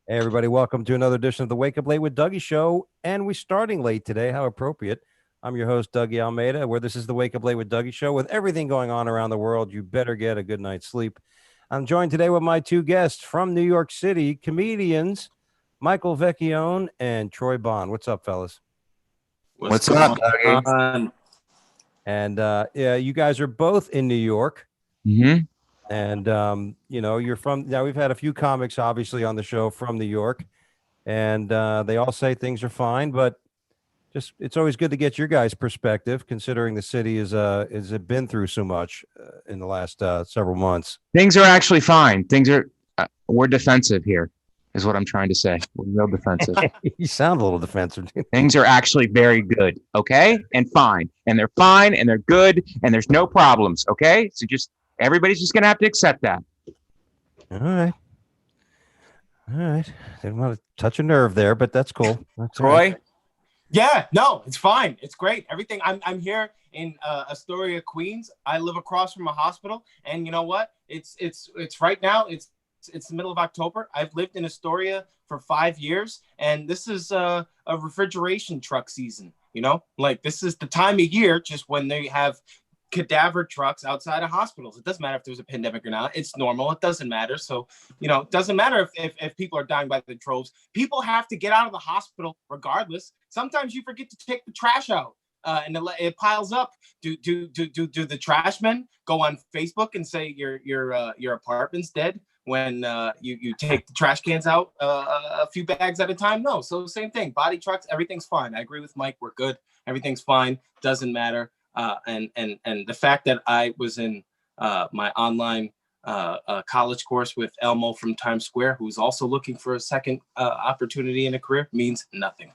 Hey, everybody, welcome to another edition of the Wake Up Late with Dougie show. And we're starting late today. How appropriate. I'm your host, Dougie Almeida, where this is the Wake Up Late with Dougie show. With everything going on around the world, you better get a good night's sleep. I'm joined today with my two guests from New York City, comedians Michael Vecchione and Troy Bond. What's up, fellas? What's up, Dougie? And yeah, you guys are both in New York. Mm-hmm. And, you're from now. We've had a few comics, obviously, on the show from New York, and they all say things are fine, but just it's always good to get your guys' perspective, considering the city is been through so much in the last several months. Things are actually fine. Things are we're defensive here, is what I'm trying to say. We're real defensive. You sound a little defensive. Things are actually very good, okay, and fine, and they're fine, and they're good, and there's no problems, okay. So everybody's just gonna have to accept that. All right. Didn't want to touch a nerve there, but that's cool. That's Troy. right. Yeah, no, it's fine. It's great. Everything. I'm here in Astoria, Queens. I live across from a hospital, and you know what? It's right now. It's the middle of October. I've lived in Astoria for 5 years, and this is a refrigeration truck season. You know, like this is the time of year just when they have cadaver trucks outside of hospitals. It doesn't matter if there's a pandemic or not. It's normal. It doesn't matter. So, it doesn't matter if people are dying by the droves. People have to get out of the hospital regardless. Sometimes you forget to take the trash out and it piles up. Do the trash men go on Facebook and say your apartment's dead when you take the trash cans out a few bags at a time? No. So same thing. Body trucks, everything's fine. I agree with Mike. We're good. Everything's fine. Doesn't matter. And the fact that I was in my online college course with Elmo from Times Square, who's also looking for a second opportunity in a career, means nothing.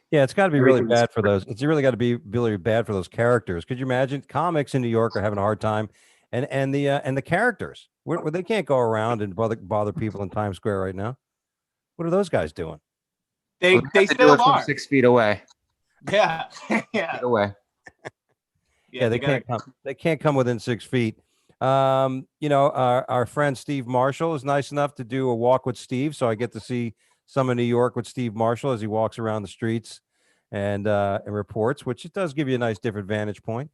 Yeah, it's got to be really bad for those. It's really got to be really bad for those characters. Could you imagine? Comics in New York are having a hard time, and the characters where they can't go around and bother people in Times Square right now. What are those guys doing? They still are 6 feet away. Yeah, yeah. Feet away. Yeah, they can't come. They can't come within 6 feet. Our friend Steve Marshall is nice enough to do a walk with Steve, so I get to see some of New York with Steve Marshall as he walks around the streets and reports, which it does give you a nice different vantage point.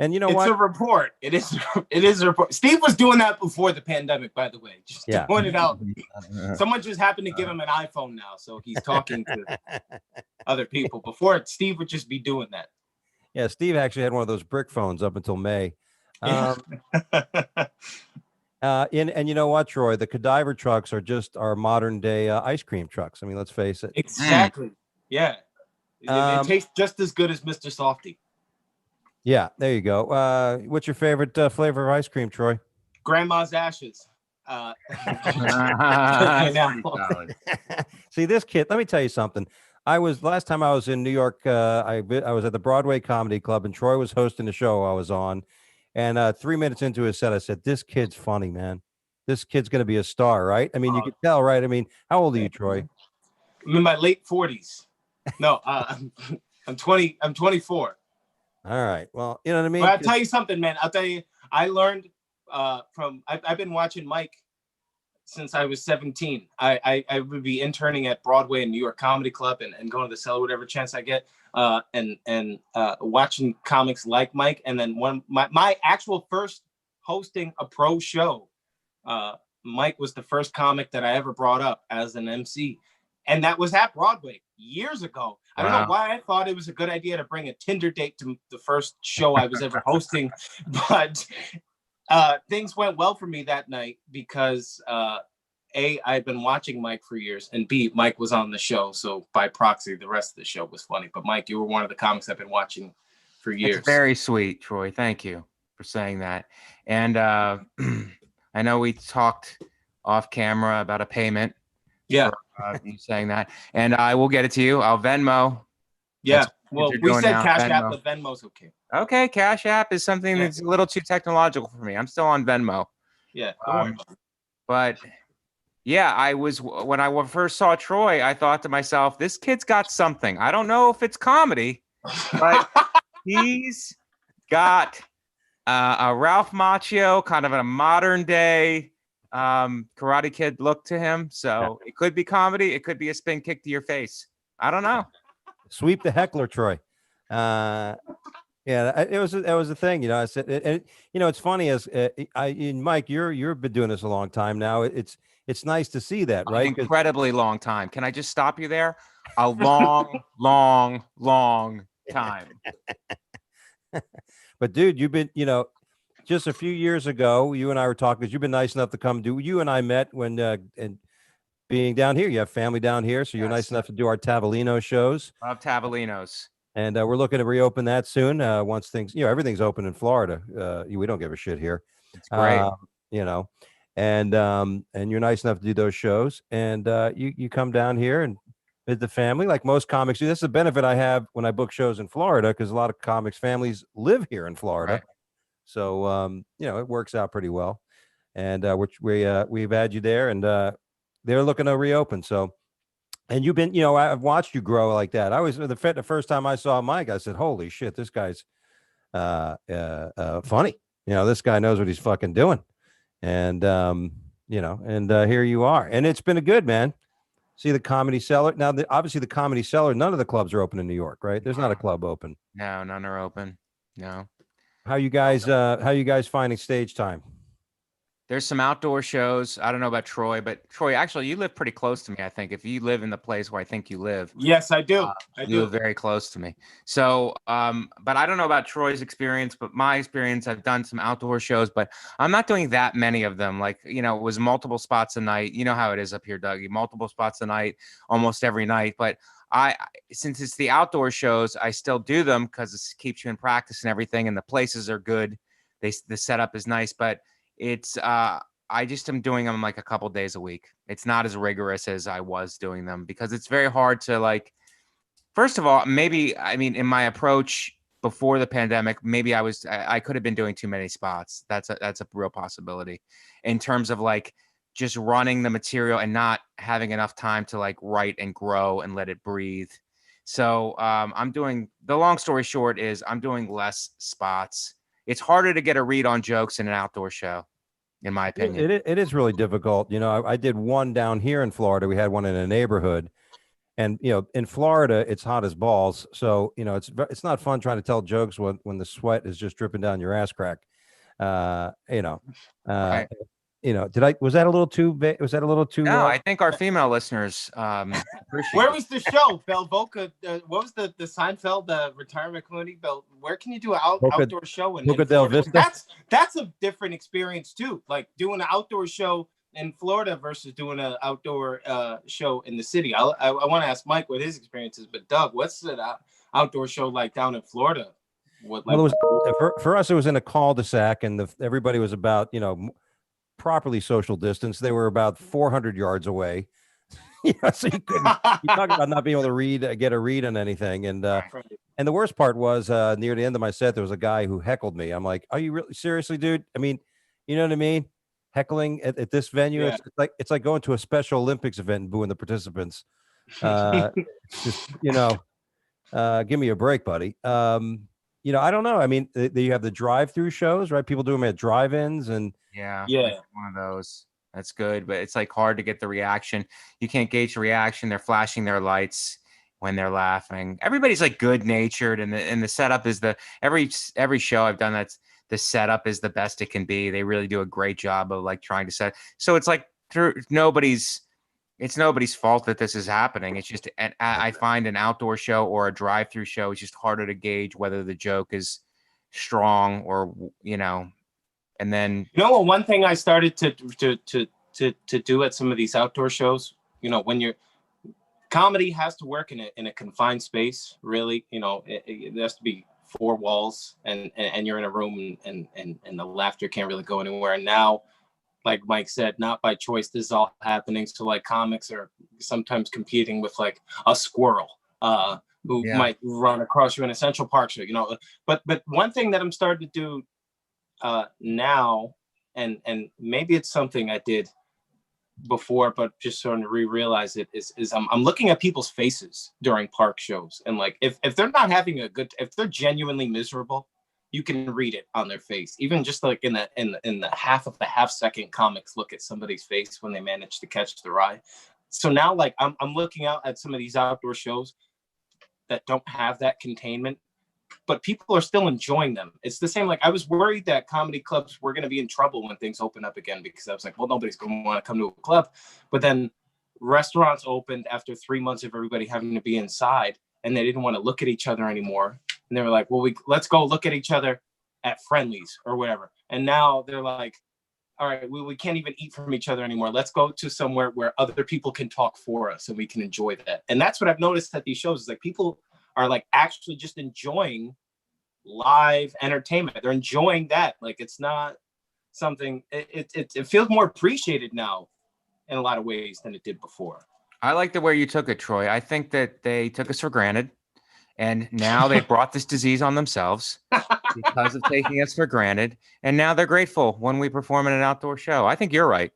And you know what? It's a report. It is a report. Steve was doing that before the pandemic, by the way. Just to point it out. Someone just happened to give him an iPhone now, so he's talking to other people. Before, Steve would just be doing that. Yeah, Steve actually had one of those brick phones up until May. And you know what, Troy? The cadaver trucks are just our modern day ice cream trucks. I mean, let's face it. Exactly. Yeah. It tastes just as good as Mr. Softy. Yeah, there you go. What's your favorite flavor of ice cream, Troy? Grandma's ashes. See, this kid, let me tell you something. Last time I was in New York, I was at the Broadway Comedy Club, and Troy was hosting the show I was on. And 3 minutes into his set, I said, "This kid's funny, man. This kid's going to be a star, right?" I mean, you could tell, right? I mean, how old are you, Troy? I'm in my late 40s. No, I'm 20. I'm 24. All right. Well, you know what I mean? But I'll tell you something, man. I'll tell you, I learned I've been watching Mike since I was 17. I would be interning at Broadway and New York Comedy Club and going to the cellar whatever chance I get, and watching comics like Mike. And then my actual first hosting a pro show, Mike was the first comic that I ever brought up as an MC. And that was at Broadway years ago. I don't know why I thought it was a good idea to bring a Tinder date to the first show I was ever hosting, but things went well for me that night because A, I'd been watching Mike for years, and B, Mike was on the show. So by proxy, the rest of the show was funny. But Mike, you were one of the comics I've been watching for years. That's very sweet, Troy. Thank you for saying that. And I know we talked off camera about a payment. Yeah. For, you saying that. And I will get it to you. I'll Venmo. Yeah. Well, we said Cash App, but Venmo's okay. Okay. Cash App is something that's a little too technological for me. I'm still on Venmo. Yeah. But yeah, when I first saw Troy, I thought to myself, this kid's got something. I don't know if it's comedy, but he's got a Ralph Macchio, kind of a modern day Karate Kid look to him. So it could be comedy. It could be a spin kick to your face. I don't know. Sweep the heckler, Troy. Yeah, it was a thing, you know. I said, you know, it's funny as Mike, you've been doing this a long time now. It's nice to see that, right? An incredibly long time. Can I just stop you there? A long, long, long time. But dude, you've been, you know, just a few years ago, you and I were talking because you've been nice enough to come do. You and I met when and being down here, you have family down here, so you're nice enough to do our Tavolino shows. Love Tavolinos. And we're looking to reopen that soon. Once things, you know, everything's open in Florida. We don't give a shit here. It's great. You know, and you're nice enough to do those shows. And you come down here and visit the family like most comics do. This is a benefit I have when I book shows in Florida because a lot of comics families live here in Florida. Right. So you know, it works out pretty well. And we've had you there, and they're looking to reopen. So. And you've been, you know, I've watched you grow like that. I was the first time I saw Mike, I said, "Holy shit, this guy's funny. You know, this guy knows what he's fucking doing." And you know, and here you are, and it's been a good, man. See the Comedy Cellar now. Obviously, the Comedy Cellar. None of the clubs are open in New York, right? There's not a club open. No, none are open. No. How you guys finding stage time? There's some outdoor shows. I don't know about Troy, but Troy, actually, you live pretty close to me, I think. If you live in the place where I think you live. Yes, I do. You live very close to me. So, but I don't know about Troy's experience, but my experience, I've done some outdoor shows, but I'm not doing that many of them. Like, you know, it was multiple spots a night. You know how it is up here, Dougie. Multiple spots a night, almost every night. But since it's the outdoor shows, I still do them because it keeps you in practice and everything. And the places are good. The setup is nice, but it's I just am doing them like a couple days a week. It's not as rigorous as I was doing them because it's very hard to like. First of all, maybe I mean in my approach before the pandemic, maybe I could have been doing too many spots. That's a real possibility in terms of like just running the material and not having enough time to like write and grow and let it breathe. So I'm doing, the long story short is I'm doing less spots. It's harder to get a read on jokes in an outdoor show, in my opinion. It is really difficult. You know, I did one down here in Florida. We had one in a neighborhood, and you know, in Florida, it's hot as balls. So you know, it's not fun trying to tell jokes when the sweat is just dripping down your ass crack. You know, Right. You know, was that a little too? Was that a little too? No, I think our female listeners appreciate Where it. was the show, Belvoca? What was the Seinfeld retirement community? Where can you do an outdoor show in Boca del Florida? Vista? That's a different experience too. Like doing an outdoor show in Florida versus doing an outdoor show in the city. I want to ask Mike what his experience is, but Doug, what's an outdoor show like down in Florida? Well, it was for us. It was in a cul-de-sac, and everybody was about, you know, properly social distance. They were about 400 yards away. Yeah, so you couldn't. You talk about not being able to get a read on anything, and the worst part was near the end of my set, there was a guy who heckled me. I'm like, "Are you really seriously, dude? I mean, you know what I mean? Heckling at this venue, Yeah. it's like going to a Special Olympics event and booing the participants. It's just, you know, give me a break, buddy. You know, I don't know. I mean, you have the drive-through shows, right? People do them at drive-ins, and Yeah, Yeah. one of those. That's good, but it's like hard to get the reaction. You can't gauge the reaction. They're flashing their lights when they're laughing. Everybody's like good-natured, and the setup is every show I've done the setup is the best it can be. They really do a great job of like trying to set. So it's like it's nobody's fault that this is happening. It's just I find an outdoor show or a drive-through show is just harder to gauge whether the joke is strong or, you know. And then, you know, one thing I started to do at some of these outdoor shows, you know, when comedy has to work in a confined space, really, you know, it has to be four walls and you're in a room and the laughter can't really go anywhere. And now, like Mike said, not by choice, this is all happening. So like comics are sometimes competing with like a squirrel who might run across you in a Central Park show, you know. But one thing that I'm starting to do now, and maybe it's something I did before, but just sort of realize it is I'm looking at people's faces during park shows, and like if they're not having if they're genuinely miserable, you can read it on their face. Even just like in the half of the half second comics look at somebody's face when they manage to catch their eye. So now like I'm looking out at some of these outdoor shows that don't have that containment, but people are still enjoying them. It's the same. Like I was worried that comedy clubs were going to be in trouble when things open up again, because I was like, well, nobody's going to want to come to a club. But then restaurants opened after 3 months of everybody having to be inside, and they didn't want to look at each other anymore. And they were like, well, let's go look at each other at Friendlies or whatever. And now they're like, all right, we can't even eat from each other anymore. Let's go to somewhere where other people can talk for us and we can enjoy that. And that's what I've noticed at these shows is like people are like actually just enjoying live entertainment. They're enjoying that. Like it's not something, it feels more appreciated now in a lot of ways than it did before. I like the way you took it, Troy. I think that they took us for granted, and now they brought this disease on themselves because of taking us for granted. And now they're grateful when we perform in an outdoor show. I think you're right.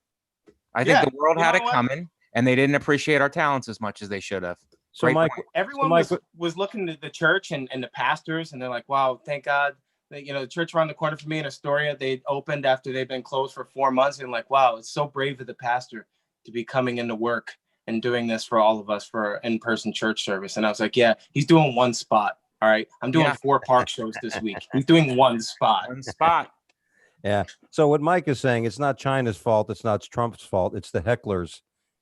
I think the world had it coming, and they didn't appreciate our talents as much as they should have. So Great Mike, point. Everyone was looking to the church and the pastors, and they're like, wow, thank God. The church around the corner from me in Astoria, they opened after they've been closed for 4 months. And like, wow, it's so brave of the pastor to be coming into work and doing this for all of us for in-person church service. And I was like, yeah, he's doing one spot. All right. I'm doing 4 park shows this week. He's doing one spot. One spot. Yeah. So what Mike is saying, it's not China's fault. It's not Trump's fault. It's the hecklers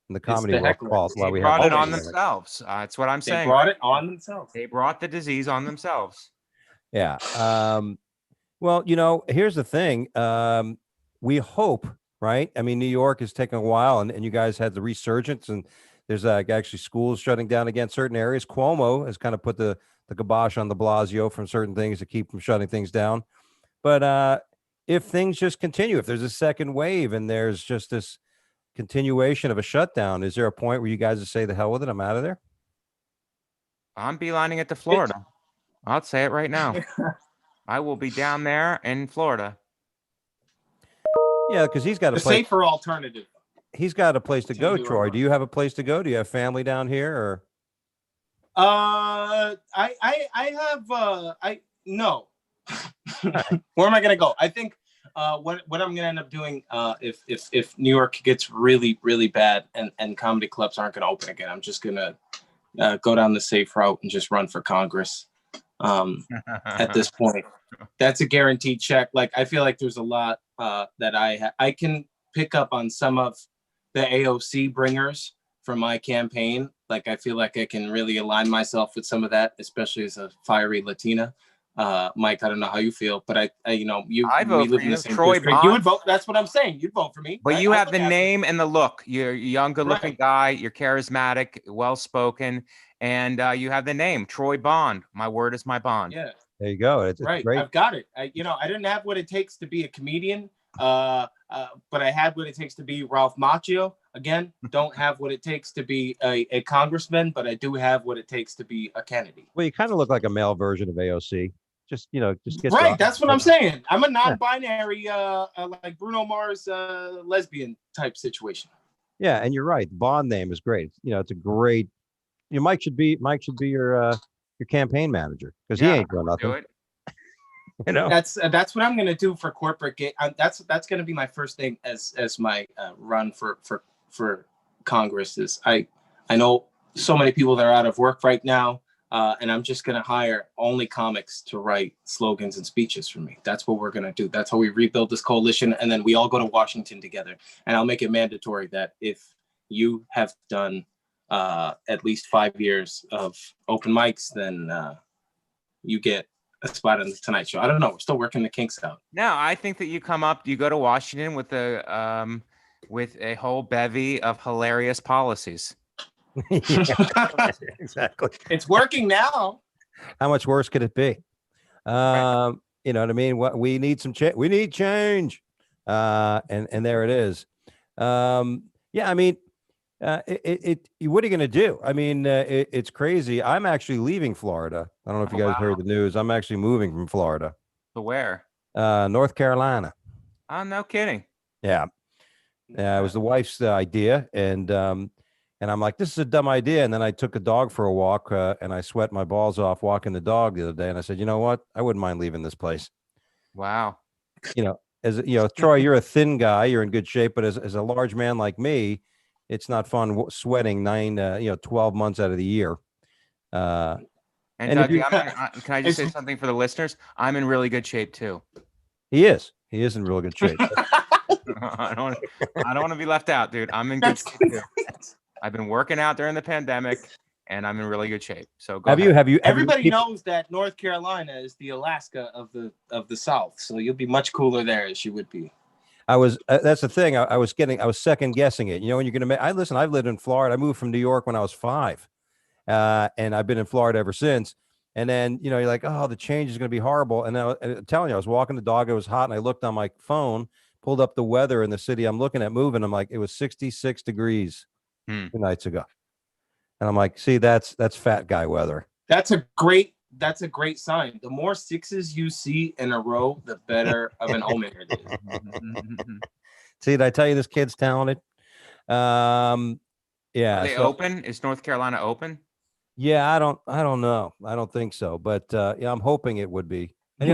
and the comedy world fault. They brought it on themselves. That's what I'm saying. They brought it on themselves. They brought the disease on themselves. Yeah. Well, here's the thing. We hope, right? I mean, New York is taking a while, and you guys had the resurgence, and there's actually schools shutting down again certain areas. Cuomo has kind of put the kibosh on de Blasio from certain things to keep from shutting things down. But if things just continue, if there's a second wave and there's just this continuation of a shutdown, is there a point where you guys would say, the hell with it, I'm out of there? I'm beelining it to Florida. I'll say it right now. I will be down there in Florida. Yeah, because he's got a safer alternative. He's got a place to go, Troy. Do you have a place to go? Do you have family down here, or? I have no. Where am I gonna go? I think what I'm gonna end up doing if New York gets really, really bad and comedy clubs aren't gonna open again, I'm just gonna go down the safe route and just run for Congress. At this point, that's a guaranteed check. Like I feel like there's a lot that I can pick up on some of the AOC bringers from my campaign. Like I feel like I can really align myself with some of that, especially as a fiery Latina. Mike, I don't know how you feel, but I vote for you. Troy Bond. You would vote. That's what I'm saying. You'd vote for me. But right? You have the name and the look. You're a young, good-looking guy. You're charismatic, well-spoken, and you have the name, Troy Bond. My word is my bond. Yeah. There you go. It's right. Great. I've got it. I didn't have what it takes to be a comedian, but I had what it takes to be Ralph Macchio. Again, don't have what it takes to be a congressman, but I do have what it takes to be a Kennedy. Well, you kind of look like a male version of AOC. Just get right. That's what I'm saying. I'm a non-binary, like Bruno Mars, lesbian type situation. Yeah, and you're right. The Bond name is great. It's a great. Mike should be your campaign manager, because he ain't doing nothing. Do it. That's what I'm gonna do for corporate. That's gonna be my first thing as my run for Congress. Is I know so many people that are out of work right now. And I'm just going to hire only comics to write slogans and speeches for me. That's what we're going to do. That's how we rebuild this coalition. And then we all go to Washington together. And I'll make it mandatory that if you have done at least 5 years of open mics, then you get a spot on the Tonight Show. I don't know. We're still working the kinks out. No, I think that you go to Washington with a whole bevy of hilarious policies. Exactly. It's working now. How much worse could it be? Right. You know what I mean? What we need we need change. And there it is. Yeah, I mean, what are you going to do? I mean, it's crazy. I'm actually leaving Florida. I don't know if you guys heard the news. I'm actually moving from Florida. To where? North Carolina. Oh, no kidding. Yeah. It was the wife's idea. And I'm like, this is a dumb idea. And then I took a dog for a walk and I sweat my balls off walking the dog the other day. And I said, you know what? I wouldn't mind leaving this place. Wow. As Troy, you're a thin guy, you're in good shape, but as a large man like me, it's not fun sweating 12 months out of the year. And And if Dougie, you, can I just say something for the listeners? I'm in really good shape too. he is in really good shape. I don't want to be left out, dude. I'm in good shape too. I've been working out during the pandemic, and I'm in really good shape. So go ahead. Have you? Everybody knows that North Carolina is the Alaska of the South, so you'll be much cooler there as you would be. That's the thing. I was second guessing it. When you're going to I've lived in Florida. I moved from New York when I was 5. And I've been in Florida ever since. And then, you're like, oh, the change is going to be horrible. And I'm telling you, I was walking the dog. It was hot. And I looked on my phone, pulled up the weather in the city I'm looking at moving. I'm like, it was 66 degrees 2 nights ago. And I'm like, see, that's fat guy weather. That's a great sign. The more 6s you see in a row, the better of an omen it is. See, did I tell you this kid's talented? Yeah. Are they open? Is North Carolina open? Yeah, I don't know. I don't think so, but yeah, I'm hoping it would be. And,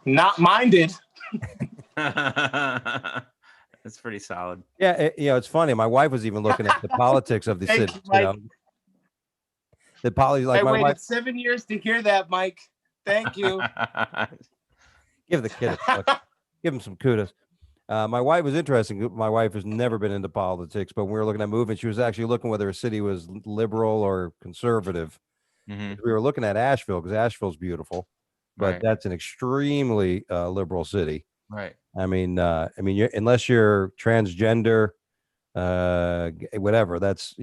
not minded. That's pretty solid. Yeah, it's funny. My wife was even looking at the politics of the city. The poly, like I my waited wife. 7 years to hear that, Mike. Thank you. Give the kid give him some kudos. My wife was interesting. My wife has never been into politics, but when we were looking at moving, she was actually looking whether a city was liberal or conservative. We were looking at Asheville because Asheville's beautiful, but that's an extremely liberal city. Right. I mean, unless you're transgender, whatever. That's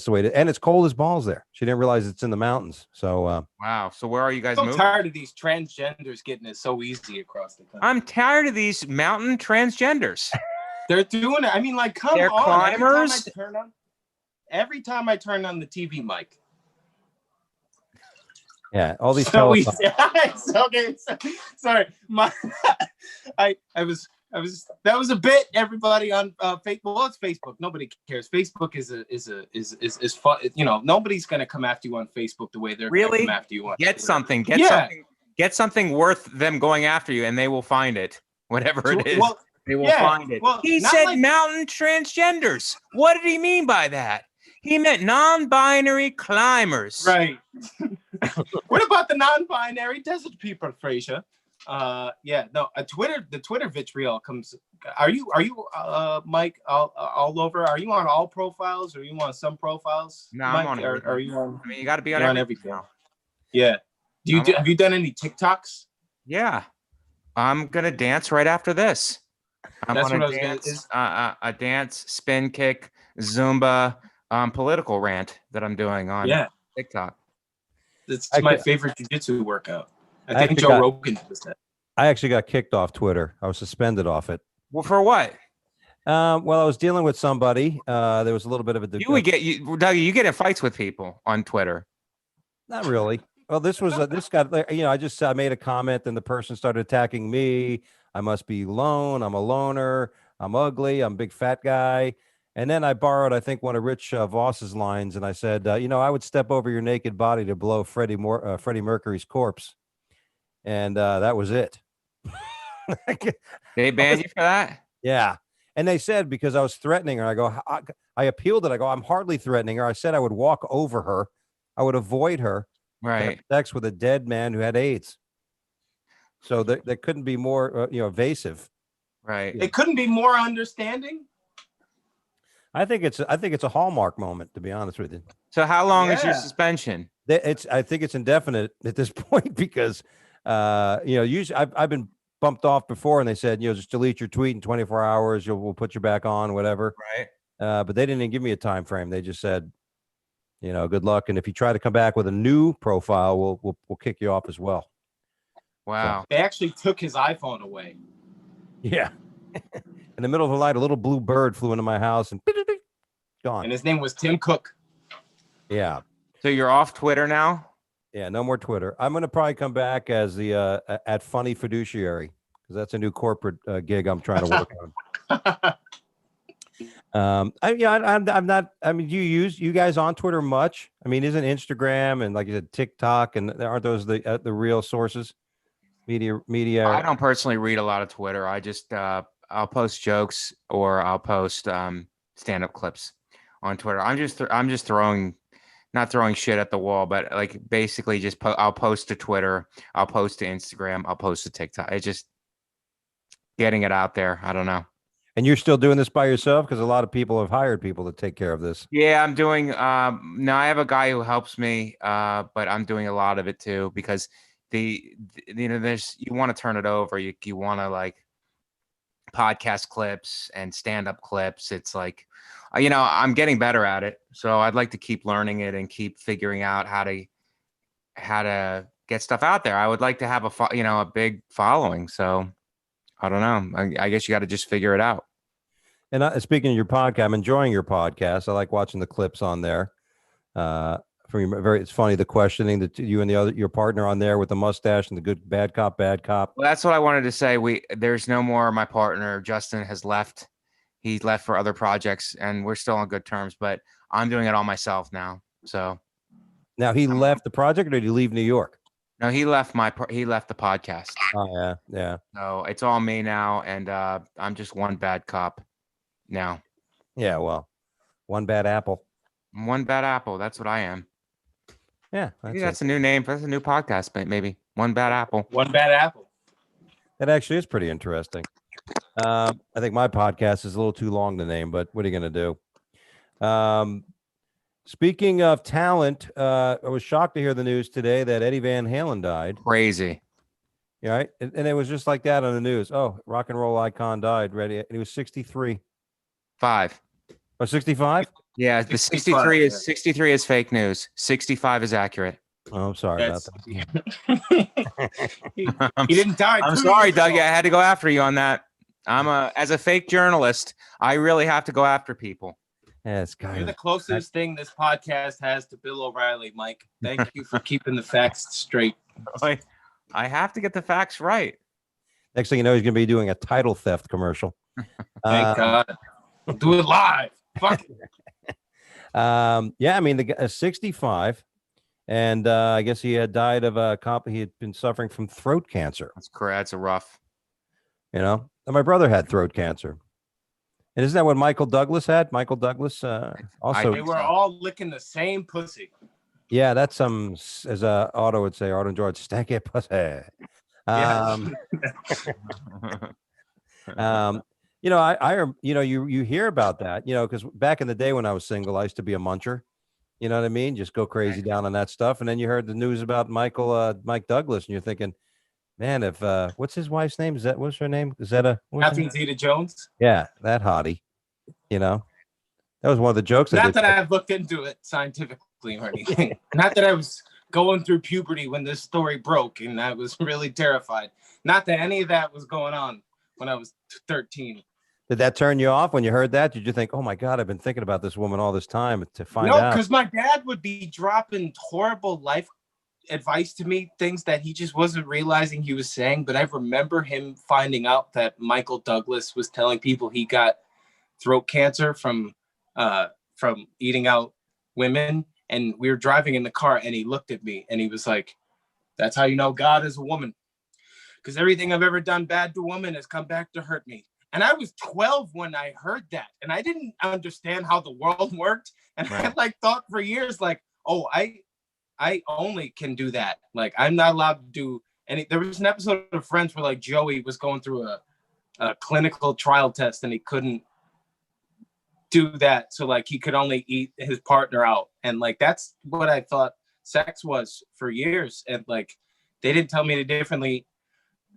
the way to. And it's cold as balls there. She didn't realize it's in the mountains. So wow. So where are you guys I'm moving? tired of these transgenders getting it so easy across the country. I'm tired of these mountain transgenders. They're doing it. I mean, like, come They're on. climbers. Every time I turn on the TV, Mike. Yeah, all these. Okay, sorry. That was a bit. Everybody on Facebook. Well, it's Facebook. Nobody cares. Facebook is fun. Nobody's gonna come after you on Facebook the way they're gonna come after you on Get Twitter. something. Get something worth them going after you, and they will find it. Whatever it is, they will find it. Well, he said mountain transgenders. What did he mean by that? He meant non-binary climbers. Right. What about the non-binary desert people, Fraser? The Twitter vitriol comes. Are you Mike all over? Are you on all profiles or are you on some profiles? No, Mike? I'm on everything. Are you on? I mean, you got to be on everything. Yeah. Have you done any TikToks? Yeah. I'm gonna dance right after this. That's what I was dance. A dance, spin kick, Zumba, political rant that I'm doing on TikTok. It's my favorite jiu-jitsu workout. I think Joe Rogan does that. I actually got kicked off Twitter. I was suspended off it. Well, for what? Well, I was dealing with somebody. There was a little bit of a. Dougie, you get in fights with people on Twitter. Not really. Well, this was this got. I made a comment, and the person started attacking me. I must be alone. I'm a loner. I'm ugly. I'm a big fat guy. And then I borrowed, I think, one of Rich Voss's lines, and I said, I would step over your naked body to blow Freddie Mercury's corpse. And that was it. They banned you for that? Yeah. And they said, because I was threatening her, I appealed it. I go, I'm hardly threatening her. I said I would walk over her. I would avoid her. Right. Sex with a dead man who had AIDS. So that couldn't be more, evasive. Right. It couldn't be more understanding. I think it's a hallmark moment, to be honest with you. So how long is your suspension? I think it's indefinite at this point because, usually I've been bumped off before and they said, just delete your tweet in 24 hours. We'll put you back on, whatever. Right. But they didn't even give me a time frame. They just said, good luck. And if you try to come back with a new profile, we'll kick you off as well. Wow. So, they actually took his iPhone away. Yeah. In the middle of the night, a little blue bird flew into my house and gone. And his name was Tim Cook. Yeah. So you're off Twitter now? Yeah, no more Twitter. I'm going to probably come back as the at Funny Fiduciary because that's a new corporate gig I'm trying to work on. I'm not. I mean, do you guys on Twitter much? I mean, isn't Instagram and like you said TikTok and aren't those the real sources? Media. I don't personally read a lot of Twitter. I just I'll post jokes or I'll post stand-up clips on Twitter. I'm just throwing not throwing shit at the wall, but like basically just I'll post to Twitter, I'll post to Instagram, I'll post to TikTok. It's just getting it out there. I don't know. And you're still doing this by yourself because a lot of people have hired people to take care of this. Yeah, I'm doing now I have a guy who helps me, but I'm doing a lot of it too because there's you want to turn it over. You want to like podcast clips and stand-up clips. It's like I'm getting better at it. So I'd like to keep learning it and keep figuring out how to get stuff out there. I would like to have a big following. So I don't know. I guess you got to just figure it out. And speaking of your podcast, I'm enjoying your podcast. I like watching the clips on there. It's funny the questioning that you and your partner on there with the mustache and the good bad cop. Well, that's what I wanted to say. There's no more. My partner Justin has left. He left for other projects, and we're still on good terms. But I'm doing it all myself now. So now he left the project, or did he leave New York? No, he left the podcast. Oh yeah. So it's all me now, and I'm just one bad cop now. Yeah, well, one bad apple. One bad apple. That's what I am. Yeah, that's a new name. That's a new podcast, maybe. One bad apple. One bad apple. That actually is pretty interesting. I think my podcast is a little too long to name, but what are you going to do? Speaking of talent, I was shocked to hear the news today that Eddie Van Halen died. Crazy. Yeah, right? And it was just like that on the news. Oh, rock and roll icon died. Ready? He was 63. 5. Oh, 65? Yeah, the 63 is fake news. 65 is accurate. Oh, I'm sorry about that. he didn't die. I'm sorry, Dougie. I had to go after you on that. As a fake journalist, I really have to go after people. Yeah, it's kind You're the closest thing this podcast has to Bill O'Reilly, Mike. Thank you for keeping the facts straight. I have to get the facts right. Next thing you know, he's going to be doing a title theft commercial. Thank God. We'll do it live. Fuck it. Yeah, I mean, the 65, and I guess he had died of he had been suffering from throat cancer. That's correct. That's a rough. And my brother had throat cancer. And isn't that what Michael Douglas had? Michael Douglas also. They were all licking the same pussy. Yeah, that's as Otto would say, Otto and George, stanky pussy. You hear about that, because back in the day when I was single, I used to be a muncher. You know what I mean? Just go crazy down on that stuff. And then you heard the news about Mike Douglas, and you're thinking, man, if what's his wife's name? What's her name? Is that Catherine Zeta-Jones? Yeah, that hottie. That was one of the jokes. Not that I've looked into it scientifically or anything. Not that I was going through puberty when this story broke, and I was really terrified. Not that any of that was going on when I was 13. Did that turn you off when you heard that? Did you think, oh my God, I've been thinking about this woman all this time to find out? No, because my dad would be dropping horrible life advice to me, things that he just wasn't realizing he was saying. But I remember him finding out that Michael Douglas was telling people he got throat cancer from eating out women. And we were driving in the car, and he looked at me and he was like, that's how you know God is a woman. Because everything I've ever done bad to a woman has come back to hurt me. And I was 12 when I heard that. And I didn't understand how the world worked. And right. I thought for years, oh, I only can do that. I'm not allowed to do any. There was an episode of Friends where Joey was going through a clinical trial test and he couldn't do that. So he could only eat his partner out. And that's what I thought sex was for years. And they didn't tell me any differently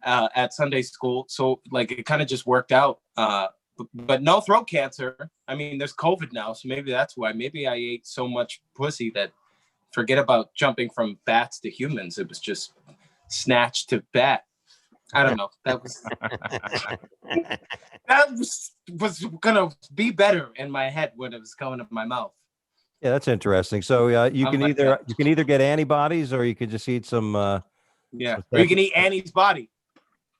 at Sunday school. So it kind of just worked out. But no throat cancer. I mean, there's COVID now. So maybe that's why. Maybe I ate so much pussy that forget about jumping from bats to humans. It was just snatch to bat. I don't know. That was gonna be better in my head when it was coming up my mouth. Yeah, that's interesting. So you can either get antibodies or you could just eat some. Or you can eat Annie's body.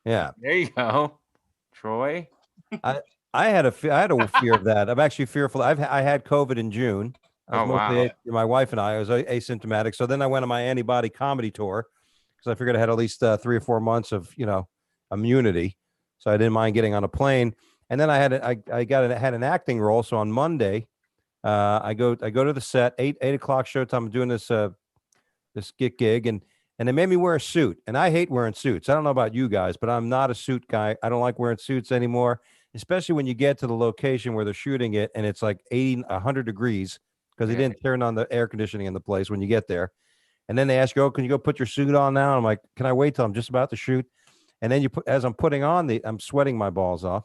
Yeah, there you go, Troy. I had a fear of that. I'm actually fearful. I had COVID in June. Oh wow! My wife and I was asymptomatic. So then I went on my antibody comedy tour, because I figured I had at least 3 or 4 months of, immunity. So I didn't mind getting on a plane. And then I had an acting role. So on Monday, I go to the set, 8 o'clock showtime. I'm doing this gig, and they made me wear a suit. And I hate wearing suits. I don't know about you guys, but I'm not a suit guy. I don't like wearing suits anymore, especially when you get to the location where they're shooting it and it's like 100 degrees because they didn't turn on the air conditioning in the place when you get there. And then they ask you, "Oh, can you go put your suit on now?" And I'm like, "Can I wait till I'm just about to shoot?" And then as I'm putting on I'm sweating my balls off,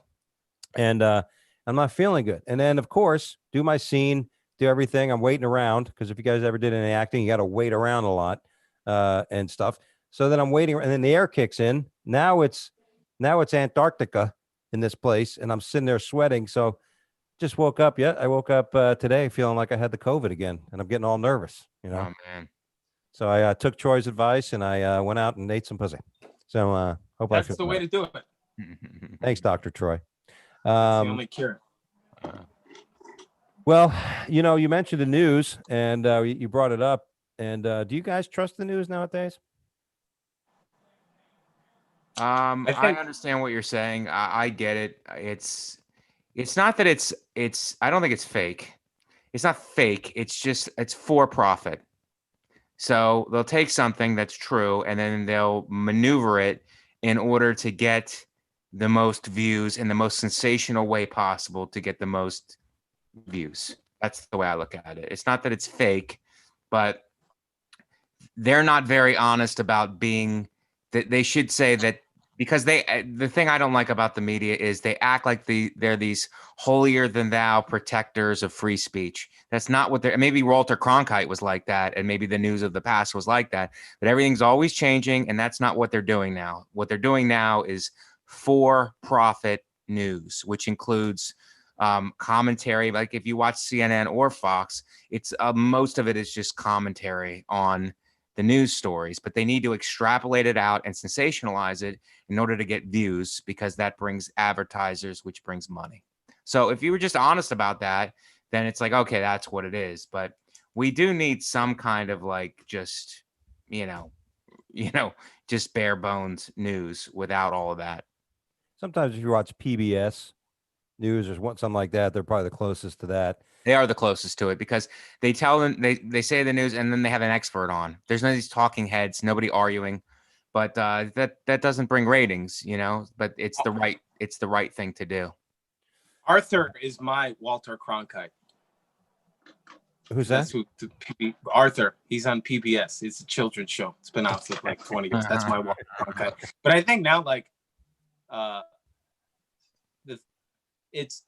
and I'm not feeling good. And then, of course, do my scene, do everything. I'm waiting around because if you guys ever did any acting, you got to wait around a lot and stuff. So then I'm waiting, and then the air kicks in. Now it's Antarctica in this place, and I'm sitting there sweating. So just woke up. Yeah, I woke up today feeling like I had the COVID again, and I'm getting all nervous. Oh man. So I took Troy's advice and I went out and ate some pussy. So hope That's I feel the way better. to do it. Thanks, Dr. Troy. It's the only cure. Well, you mentioned the news and you brought it up. And do you guys trust the news nowadays? I understand what you're saying. I get it. It's not that it's I don't think it's fake. It's not fake. It's for profit. So they'll take something that's true and then they'll maneuver it in order to get the most views in the most sensational way possible to get the most views. That's the way I look at it. It's not that it's fake, but they're not very honest about being that. They should say that because the thing I don't like about the media is they act like they're these holier than thou protectors of free speech. That's not what they're. Maybe Walter Cronkite was like that, and maybe the news of the past was like that. But everything's always changing, and that's not what they're doing now. What they're doing now is for-profit news, which includes commentary. Like if you watch CNN or Fox, it's most of it is just commentary on the news stories, but they need to extrapolate it out and sensationalize it in order to get views because that brings advertisers, which brings money. So if you were just honest about that, then it's like, okay, that's what it is. But we do need some kind of like just, just bare bones news without all of that. Sometimes if you watch PBS News or something like that, they're probably the closest to that. They are the closest to it because they tell them they say the news and then they have an expert on. There's none of these talking heads, nobody arguing, but that doesn't bring ratings, But it's the right thing to do. Arthur is my Walter Cronkite. Who's that? Arthur. He's on PBS. It's a children's show. It's been out for like 20 years. That's my Walter Cronkite. But I think now, like, it's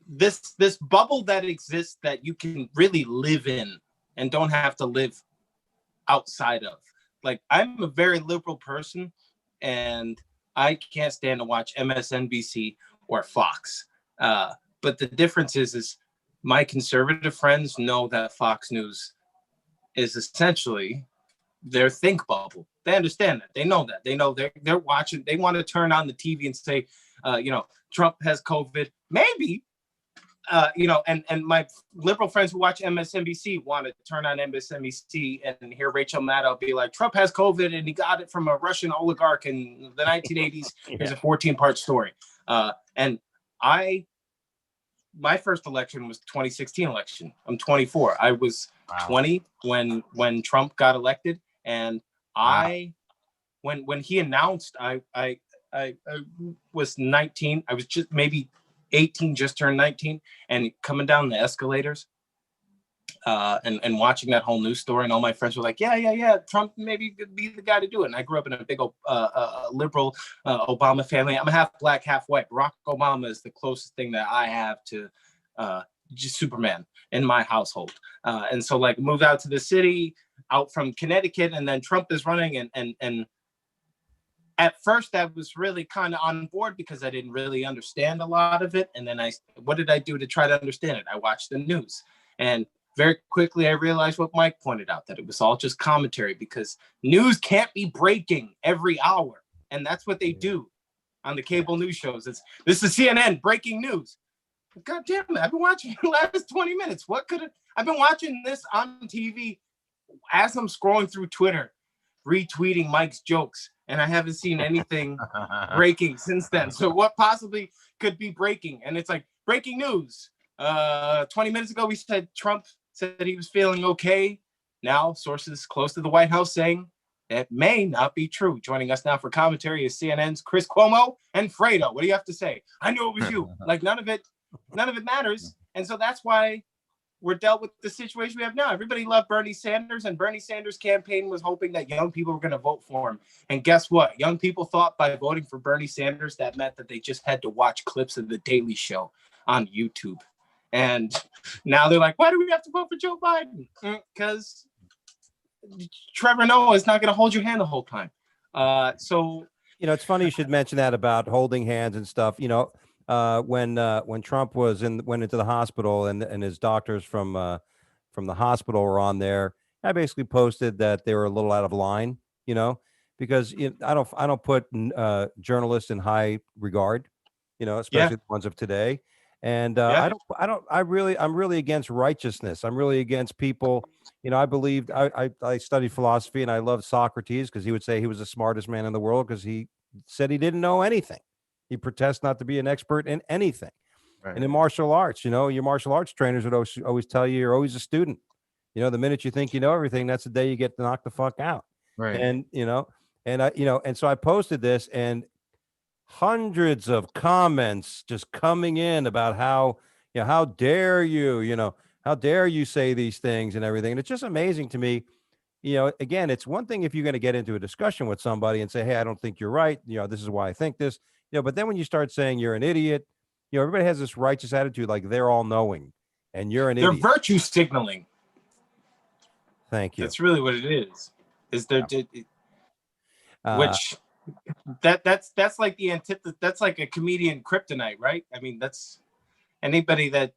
this bubble that exists that you can really live in and don't have to live outside of. Like, I'm a very liberal person and I can't stand to watch MSNBC or Fox. But the difference is my conservative friends know that Fox News is essentially their think bubble. They understand that. They know that. They know they're watching. They want to turn on the TV and say, Trump has COVID. Maybe. And my liberal friends who watch MSNBC want to turn on MSNBC and hear Rachel Maddow be like, Trump has COVID and he got it from a Russian oligarch in the 1980s. There's a 14-part story. And my first election was 2016 election. I'm 24. I was 20 when Trump got elected. And when he announced, I was 19. I was just maybe 18, just turned 19, and coming down the escalators and watching that whole news story, and all my friends were like, yeah, Trump maybe could be the guy to do it. And I grew up in a big liberal Obama family. I'm half black, half white. Barack Obama is the closest thing that I have to just Superman in my household. And so like moved out to the city, out from Connecticut, and then Trump is running and at first I was really kind of on board because I didn't really understand a lot of it. And then what did I do to try to understand it? I watched the news, and very quickly I realized what Mike pointed out, that it was all just commentary because news can't be breaking every hour. And that's what they do on the cable news shows. This is CNN breaking news. God damn it. I've been watching the last 20 minutes. I've been watching this on TV as I'm scrolling through Twitter retweeting Mike's jokes, and I haven't seen anything breaking since then. So what possibly could be breaking? And it's like breaking news. 20 minutes ago, we said Trump said he was feeling okay. Now, sources close to the White House saying that may not be true. Joining us now for commentary is CNN's Chris Cuomo and Fredo. What do you have to say? I knew it was you. Like none of it matters. And so that's why we're dealt with the situation we have now. Everybody loved Bernie Sanders, and Bernie Sanders' campaign was hoping that young people were going to vote for him. And guess what? Young people thought by voting for Bernie Sanders, that meant that they just had to watch clips of The Daily Show on YouTube. And now they're like, why do we have to vote for Joe Biden? Because Trevor Noah is not going to hold your hand the whole time. So, it's funny you should mention that about holding hands and stuff. When Trump went into the hospital and his doctors from the hospital were on there, I basically posted that they were a little out of line, because I don't put journalists in high regard, especially the ones of today. And I'm really against righteousness. I'm really against people. I studied philosophy, and I loved Socrates because he would say he was the smartest man in the world because he said he didn't know anything. He protests not to be an expert in anything. Right. And in martial arts, your martial arts trainers would always tell you you're always a student. The minute you think you know everything, that's the day you get knocked the fuck out. Right. And, and so I posted this, and hundreds of comments just coming in about how dare you, how dare you say these things and everything. And it's just amazing to me. Again, it's one thing if you're going to get into a discussion with somebody and say, hey, I don't think you're right. This is why I think this. But then when you start saying you're an idiot, everybody has this righteous attitude like they're all knowing and you're an idiot. They're virtue signaling. Thank you. That's really what it is. Which that's like the antithesis. That's like a comedian kryptonite, right? I mean, that's anybody that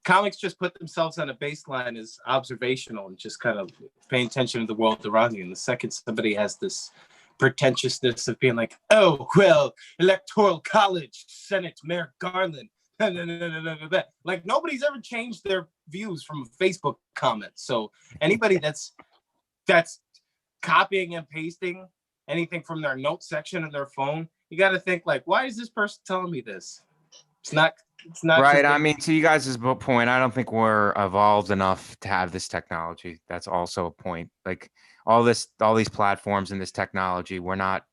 comics just put themselves on a baseline is observational and just kind of paying attention to the world around you. And the second somebody has this pretentiousness of being like, oh, well, Electoral College, Senate, Mayor Garland. Like nobody's ever changed their views from a Facebook comment. So anybody that's copying and pasting anything from their notes section of their phone, you got to think like, why is this person telling me this? It's not right. I mean, to you guys' point, I don't think we're evolved enough to have this technology. That's also a point. Like all these platforms and this technology, we're not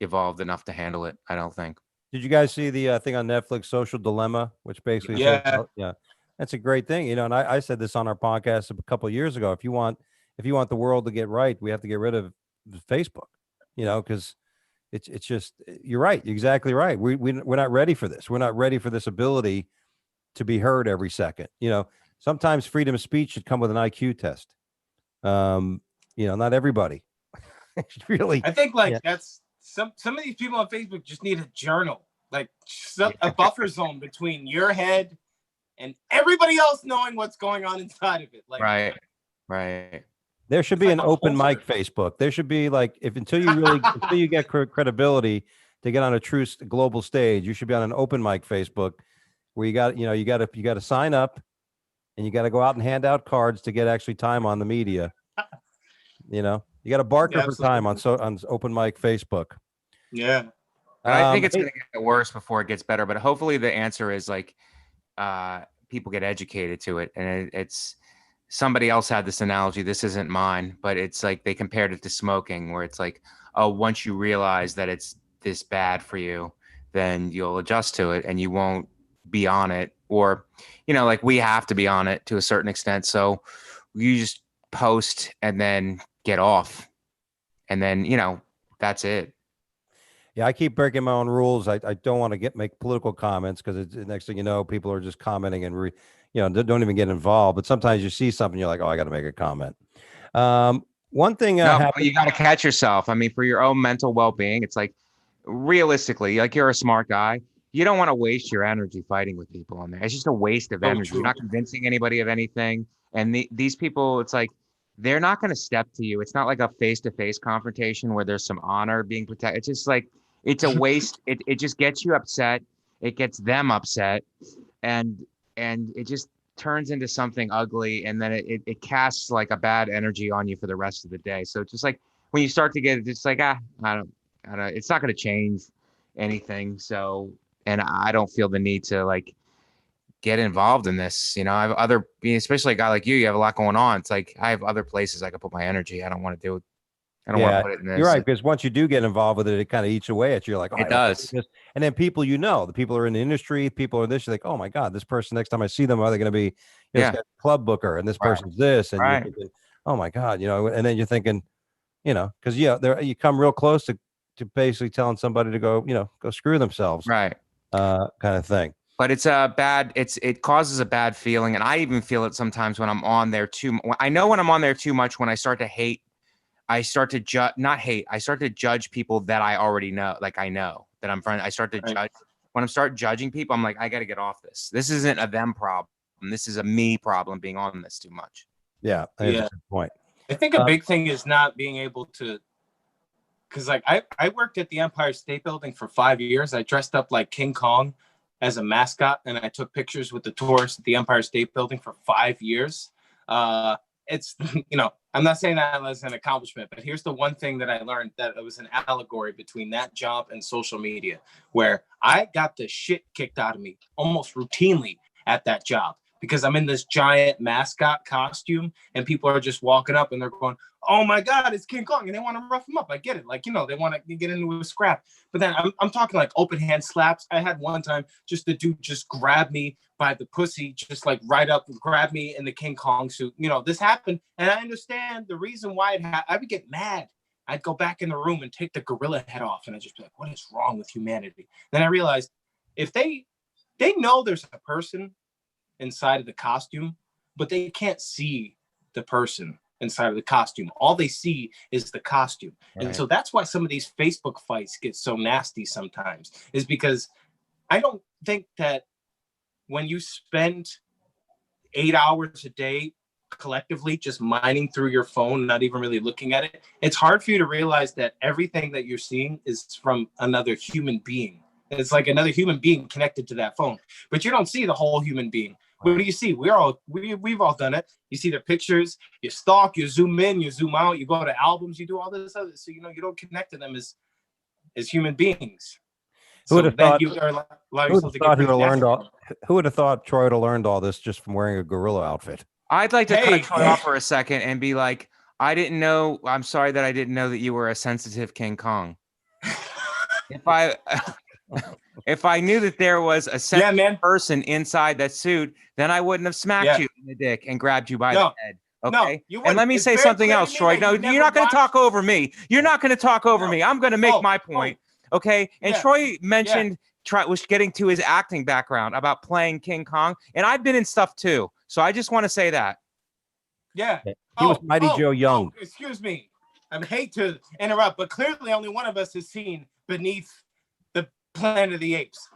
evolved enough to handle it. I don't think. Did you guys see the thing on Netflix, Social Dilemma, which basically said, that's a great thing. And I said this on our podcast a couple of years ago. If you want the world to get right, we have to get rid of Facebook, because it's just, you're right. You're exactly right. We're not ready for this. We're not ready for this ability to be heard every second. Sometimes freedom of speech should come with an IQ test. Not everybody. Really. I think that's some of these people on Facebook just need a journal, like a buffer zone between your head and everybody else knowing what's going on inside of it. Like, right. There should be an open mic Facebook. There should be until you get credibility to get on a true global stage, you should be on an open mic Facebook where you got to sign up and you got to go out and hand out cards to get actually time on the media. You got to barter for time on open mic Facebook. Yeah. I think it's going to get worse before it gets better, but hopefully the answer is people get educated to it. And it's somebody else had this analogy. This isn't mine, but it's like they compared it to smoking, where it's like, oh, once you realize that it's this bad for you, then you'll adjust to it and you won't be on it. Or, we have to be on it to a certain extent. So you just post and then get off. And then, that's it. Yeah, I keep breaking my own rules. I don't want to make political comments because it's the next thing you know, people are just commenting and don't even get involved. But sometimes you see something, you're like, oh, I got to make a comment. One thing you got to catch yourself. I mean, for your own mental well-being, it's like realistically, like you're a smart guy. You don't want to waste your energy fighting with people on there. It's just a waste of energy. You're not convincing anybody of anything. And these people, it's like, they're not going to step to you. It's not like a face-to-face confrontation where there's some honor being protected. It's just like, it's a waste. It just gets you upset. It gets them upset. And it just turns into something ugly. And then it casts like a bad energy on you for the rest of the day. So it's just like, when you start to get it's like I don't it's not going to change anything. So, and I don't feel the need to like get involved in this. I have other, especially a guy like you have a lot going on. It's like I have other places I can put my energy. I don't want to do it. I don't want to put it in this. You're right, because once you do get involved with it, it kind of eats away at you. You're like, oh, it does. And then people, the people are in the industry, people are this, you're like, oh my God, this person, next time I see them, are they going to be club booker and this person's this? And you're thinking, oh my God, and then you're thinking, because you come real close to basically telling somebody to go, go screw themselves. Right. Kind of thing. But it causes a bad feeling. And I even feel it sometimes when I'm on there too. I know when I'm on there too much, when I start to hate, I start to judge people that I already know. Like I know that I'm friends. I start to judge. When I start judging people, I'm like, I got to get off this. This isn't a them problem. This is a me problem being on this too much. Yeah. That's a good point. I think a big thing is not being able to, because like I worked at the Empire State Building for 5 years. I dressed up like King Kong as a mascot, and I took pictures with the tourists at the Empire State Building for 5 years. It's, I'm not saying that as an accomplishment, but here's the one thing that I learned, that it was an allegory between that job and social media, where I got the shit kicked out of me almost routinely at that job, because I'm in this giant mascot costume and people are just walking up and they're going, oh my God, it's King Kong. And they want to rough him up. I get it. Like, they want to get into a scrap. But then I'm talking like open hand slaps. I had one time just the dude just grabbed me by the pussy, just like right up and grabbed me in the King Kong suit. This happened. And I understand the reason why it happened. I would get mad. I'd go back in the room and take the gorilla head off. And I'd just be like, what is wrong with humanity? Then I realized if they know there's a person inside of the costume, but they can't see the person inside of the costume. All they see is the costume. Right. And so that's why some of these Facebook fights get so nasty sometimes, is because I don't think that when you spend 8 hours a day collectively just mining through your phone, not even really looking at it, it's hard for you to realize that everything that you're seeing is from another human being. It's like another human being connected to that phone, but you don't see the whole human being. What do you see? We've all done it. You see the pictures, you stalk, you zoom in, you zoom out, you go to albums, you do all this other. So, you don't connect to them as human beings. Who would have thought Troy would have learned all this just from wearing a gorilla outfit? I'd like to cut Troy off for a second and be like, I'm sorry that I didn't know that you were a sensitive King Kong. If I knew that there was a sensitive person inside that suit, then I wouldn't have smacked you in the dick and grabbed you by the head. Okay. And let me say something else, Troy. No, you're not going to talk over me. You're not going to talk over me. I'm going to make my point. Okay. And Troy mentioned was getting to his acting background about playing King Kong. And I've been in stuff too. So I just want to say that. Yeah. He was Mighty Joe Young. Excuse me. I hate to interrupt, but clearly only one of us has seen Beneath the Planet of the Apes.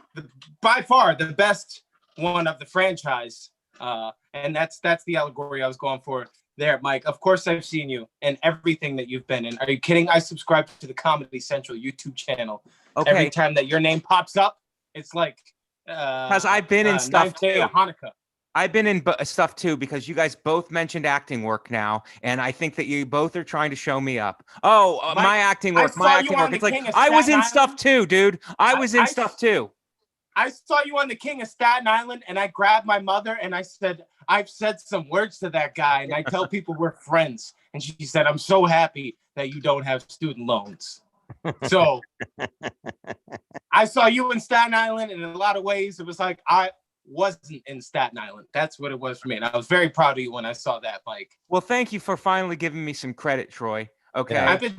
By far the best one of the franchise. And that's the allegory I was going for there, Mike. Of course I've seen you and everything that you've been in. Are you kidding? I subscribe to the Comedy Central YouTube channel. Okay. Every time that your name pops up, it's like because I've been in stuff too. Hanukkah. I've been in stuff too, because you guys both mentioned acting work now, and I think that you both are trying to show me up. Oh, my acting work. It's like I was in stuff too, dude. I was in stuff too. I saw you on The King of Staten Island, and I grabbed my mother and I said, I've said some words to that guy, and I tell people we're friends. And she said, I'm so happy that you don't have student loans. So I saw you in Staten Island, and in a lot of ways, it was like I wasn't in Staten Island. That's what it was for me. And I was very proud of you when I saw that, Mike. Well, thank you for finally giving me some credit, Troy. Okay.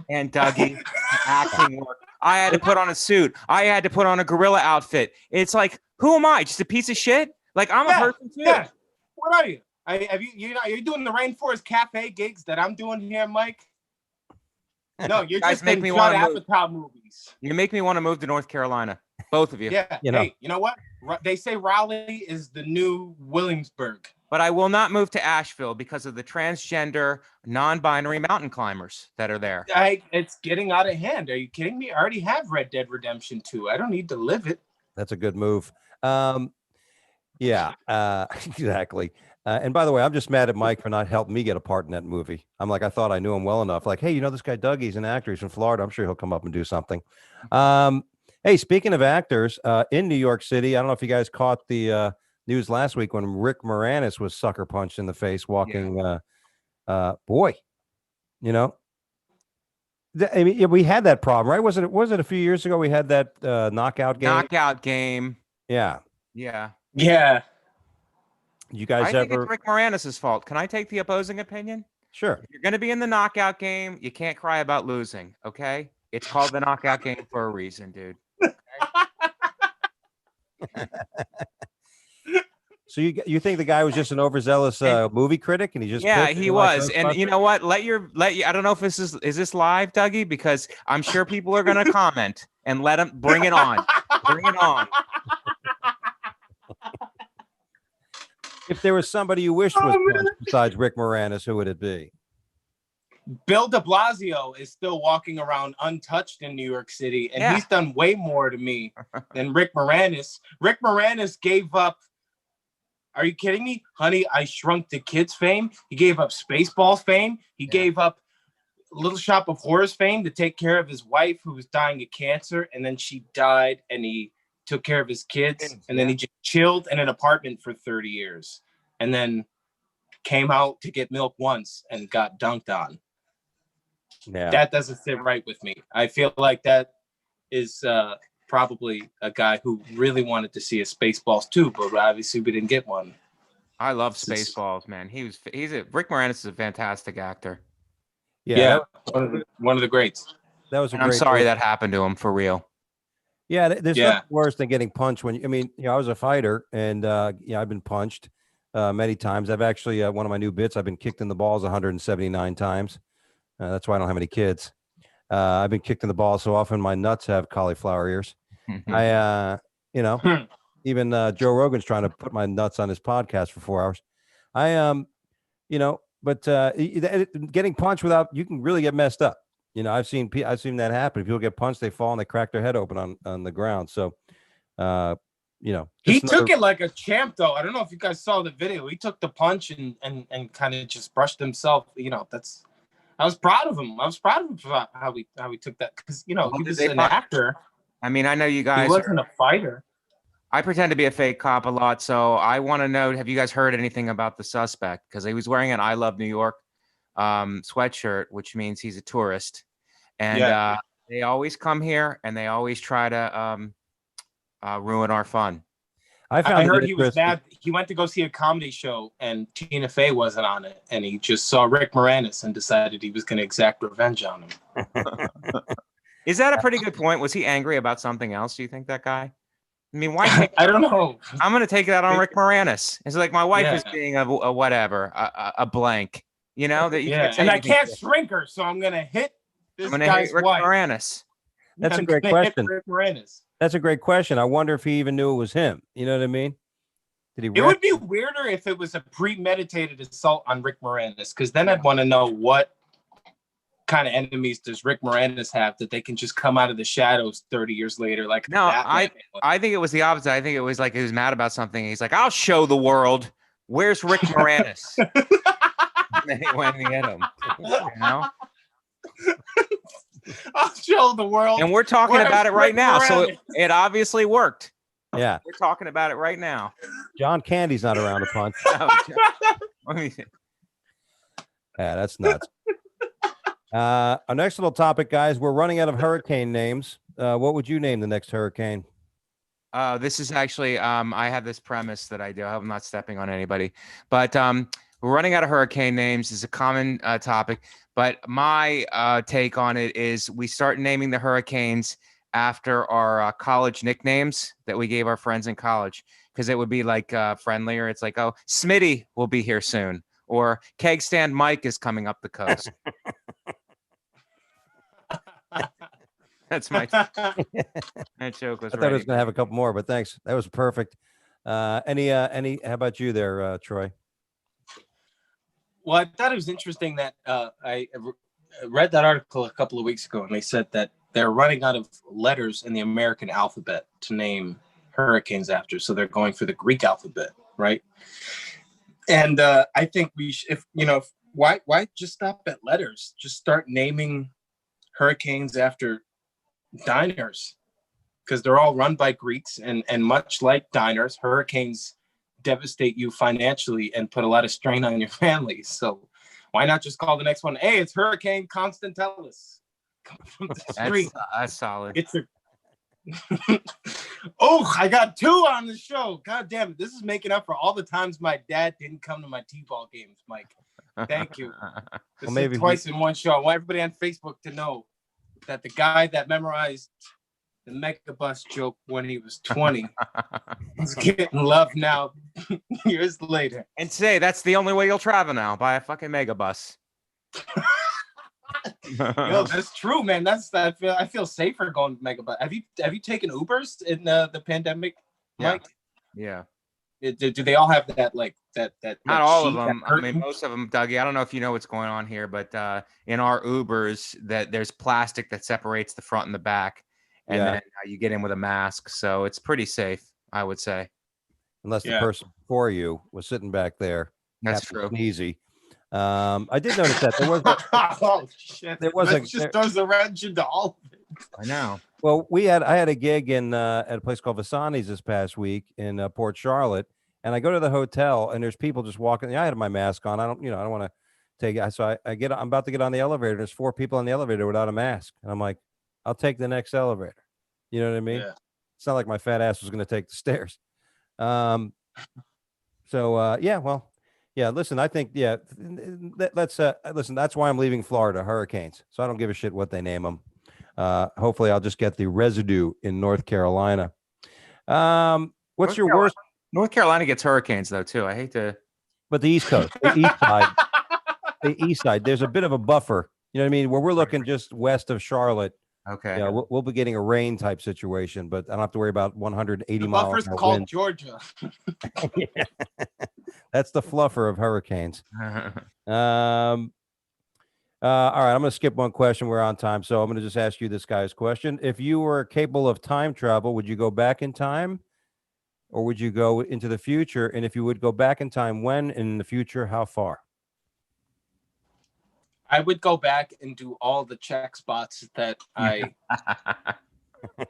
And Dougie, acting work. I had to put on a suit. I had to put on a gorilla outfit. It's like, who am I? Just a piece of shit? Like, I'm a person too. Yeah. What are you? Are you doing the Rainforest Cafe gigs that I'm doing here, Mike? No, you're just make me want to move. Movies. You make me want to move to North Carolina. Both of you. Yeah. Hey, you know what? They say Raleigh is the new Williamsburg. But I will not move to Asheville because of the transgender, non-binary mountain climbers that are there. It's getting out of hand. Are you kidding me? I already have Red Dead Redemption 2. I don't need to live it. That's a good move. Yeah, exactly. And by the way, I'm just mad at Mike for not helping me get a part in that movie. I'm like, I thought I knew him well enough. Like, hey, you know this guy Dougie's an actor. He's from Florida. I'm sure he'll come up and do something. Hey, speaking of actors, in New York City, I don't know if you guys caught the news last week when Rick Moranis was sucker punched in the face walking. Boy, you know, I mean, we had that problem, right? Was it a few years ago we had that knockout game? Knockout game. Yeah. Yeah. Yeah. You guys I think ever? it's Rick Moranis' fault. Can I take the opposing opinion? Sure. If you're going to be in the knockout game, you can't cry about losing, okay? It's called the knockout game for a reason, dude. So you think the guy was just an overzealous movie critic, and he just he was. And you know what? Let you. I don't know if this is this live, Dougie, because I'm sure people are going to comment and let them bring it on. Bring it on. If there was somebody you wished was punched besides Rick Moranis, who would it be? Bill de Blasio is still walking around untouched in New York City, and he's done way more to me than Rick Moranis. Rick Moranis gave up, are you kidding me? Honey, I Shrunk the Kids fame. He gave up Spaceballs fame. He gave up Little Shop of Horrors fame to take care of his wife who was dying of cancer, and then she died, and he took care of his kids, and then he just chilled in an apartment for 30 years, and then came out to get milk once and got dunked on. Yeah, that doesn't sit right with me. I feel like that is probably a guy who really wanted to see a Spaceballs too, but obviously we didn't get one. I love Spaceballs, man. Rick Moranis is a fantastic actor. Yeah, one of the greats. That was. I'm sorry that happened to him, for real. Yeah, there's nothing worse than getting punched when I mean, I was a fighter, and I've been punched many times. I've actually one of my new bits. I've been kicked in the balls 179 times. That's why I don't have any kids. I've been kicked in the balls so often my nuts have cauliflower ears. Even Joe Rogan's trying to put my nuts on his podcast for 4 hours. But getting punched you can really get messed up. I've seen that happen. People get punched, they fall and they crack their head open on the ground. So, he took it like a champ, though. I don't know if you guys saw the video. He took the punch and kind of just brushed himself. I was proud of him. I was proud of him for how he took that, because he was an actor. I mean, I know you guys. He wasn't a fighter. I pretend to be a fake cop a lot, so I want to know: have you guys heard anything about the suspect? Because he was wearing an "I Love New York" sweatshirt, which means he's a tourist, and they always come here and they always try to ruin our fun. I heard he was mad. He went to go see a comedy show and Tina Fey wasn't on it, and he just saw Rick Moranis and decided he was going to exact revenge on him. Is that a pretty good point? Was he angry about something else? Do you think, that guy? I mean, why? I don't know. I'm going to take that on Rick Moranis. It's like my wife is being a whatever, a blank. That you can't say. And I can't shrink her, so I'm going to hit this guy's Rick wife. Moranis. That's a great question. Rick Moranis. That's a great question. I wonder if he even knew it was him. You know what I mean? Did he? It would be weirder if it was a premeditated assault on Rick Moranis, because then I'd want to know what kind of enemies does Rick Moranis have that they can just come out of the shadows 30 years later. Like, no, I think it was the opposite. I think it was like he was mad about something. He's like, I'll show the world. Where's Rick Moranis? And then he went and hit him. I'll show the world. And we're talking about it right now. So it obviously worked. Yeah. We're talking about it right now. John Candy's not around to punch. Yeah, that's nuts. Our next little topic, guys, we're running out of hurricane names. What would you name the next hurricane? This is actually, I have this premise that I do. I'm not stepping on anybody, but we're running out of hurricane names. Is a common topic. But my take on it is we start naming the hurricanes after our college nicknames that we gave our friends in college, because it would be like friendlier. It's like, oh, Smitty will be here soon, or Keg Stand Mike is coming up the coast. That's my that joke was. I thought I was going to have a couple more, but thanks. That was perfect. Any? How about you there, Troy? Well, I thought it was interesting that I read that article a couple of weeks ago, and they said that they're running out of letters in the American alphabet to name hurricanes after, so they're going for the Greek alphabet, right? And I think we should, why just stop at letters? Just start naming hurricanes after diners, because they're all run by Greeks, and much like diners, hurricanes devastate you financially and put a lot of strain on your family. So why not just call the next one, hey, it's Hurricane Constantelis from the street. That's solid. It's a oh, I got 2 on the show. God damn it. This is making up for all the times my dad didn't come to my T-ball games, Mike. Thank you. This is twice in one show. I want everybody on Facebook to know that the guy that memorized the Megabus joke when he was 20 is getting love now years later. And say that's the only way you'll travel now, by a fucking Megabus. Yo, that's true, man. I feel safer going Megabus. Have you taken Ubers in the pandemic, Mike? Yeah. Do they all have that Not all of them. I mean, most of them, Dougie. I don't know if you know what's going on here, but in our Ubers, that there's plastic that separates the front and the back, and then you get in with a mask, so it's pretty safe, I would say. Unless the person before you was sitting back there. That's true. Easy. I did notice that there was. Oh shit! There was just throws a wrench into all of it. I know. Well, I had a gig in at a place called Vasani's this past week in Port Charlotte, and I go to the hotel and there's people just walking. I had my mask on. I don't want to take it. So I'm about to get on the elevator. There's 4 people on the elevator without a mask, and I'm like, I'll take the next elevator. You know what I mean? Yeah. It's not like my fat ass was going to take the stairs. Listen, I think, let's listen, that's why I'm leaving Florida, hurricanes. So I don't give a shit what they name them. Hopefully I'll just get the residue in North Carolina. What's your worst? North Carolina gets hurricanes though, too. I hate to. But the East Coast, the east side, there's a bit of a buffer. You know what I mean? Where we're looking just west of Charlotte. Okay. Yeah, we'll be getting a rain type situation, but I don't have to worry about 180 miles. The buffer's called Georgia. That's the fluffer of hurricanes. All right, I'm going to skip one question. We're on time, so I'm going to just ask you this guy's question. If you were capable of time travel, would you go back in time, or would you go into the future? And if you would go back in time, when, and in the future, how far? I would go back and do all the check spots that I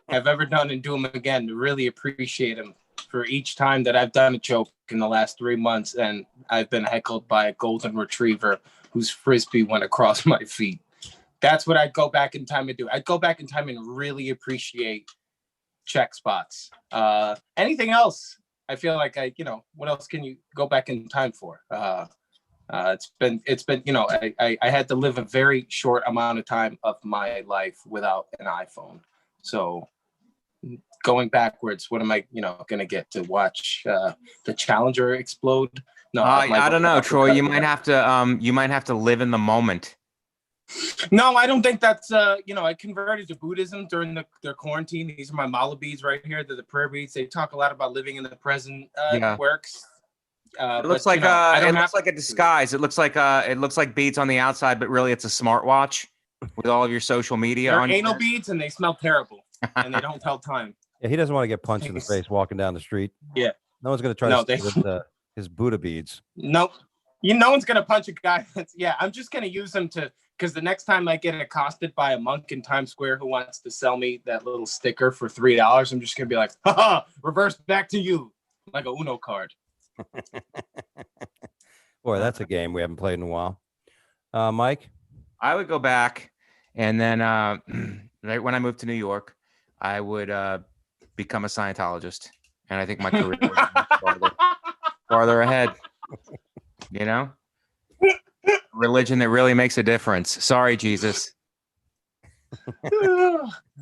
have ever done and do them again to really appreciate them for each time that I've done a joke in the last 3 months and I've been heckled by a golden retriever whose frisbee went across my feet. That's what I'd go back in time to do. I'd go back in time and really appreciate check spots. Anything else? I feel like what else can you go back in time for? It's been, I had to live a very short amount of time of my life without an iPhone. So going backwards, what am I, going to get to watch the Challenger explode? No, I don't know, Troy. You might have to live in the moment. No, I don't think that's, I converted to Buddhism during the quarantine. These are my mala beads right here. They're the prayer beads. They talk a lot about living in the present. Works. It looks like a disguise. It looks like beads on the outside, but really it's a smartwatch with all of your social media. They're anal beads and they smell terrible and they don't tell time. Yeah, he doesn't want to get punched in the face walking down the street. Yeah, no one's going to try to steal his Buddha beads. Nope. No one's going to punch a guy. I'm just going to use them because the next time I get accosted by a monk in Times Square who wants to sell me that little sticker for $3, I'm just going to be like, haha, reverse back to you, like a Uno card. Boy, that's a game we haven't played in a while. Mike? I would go back, and then right when I moved to New York, I would become a Scientologist, and I think my career would farther ahead. Religion that really makes a difference. Sorry, Jesus.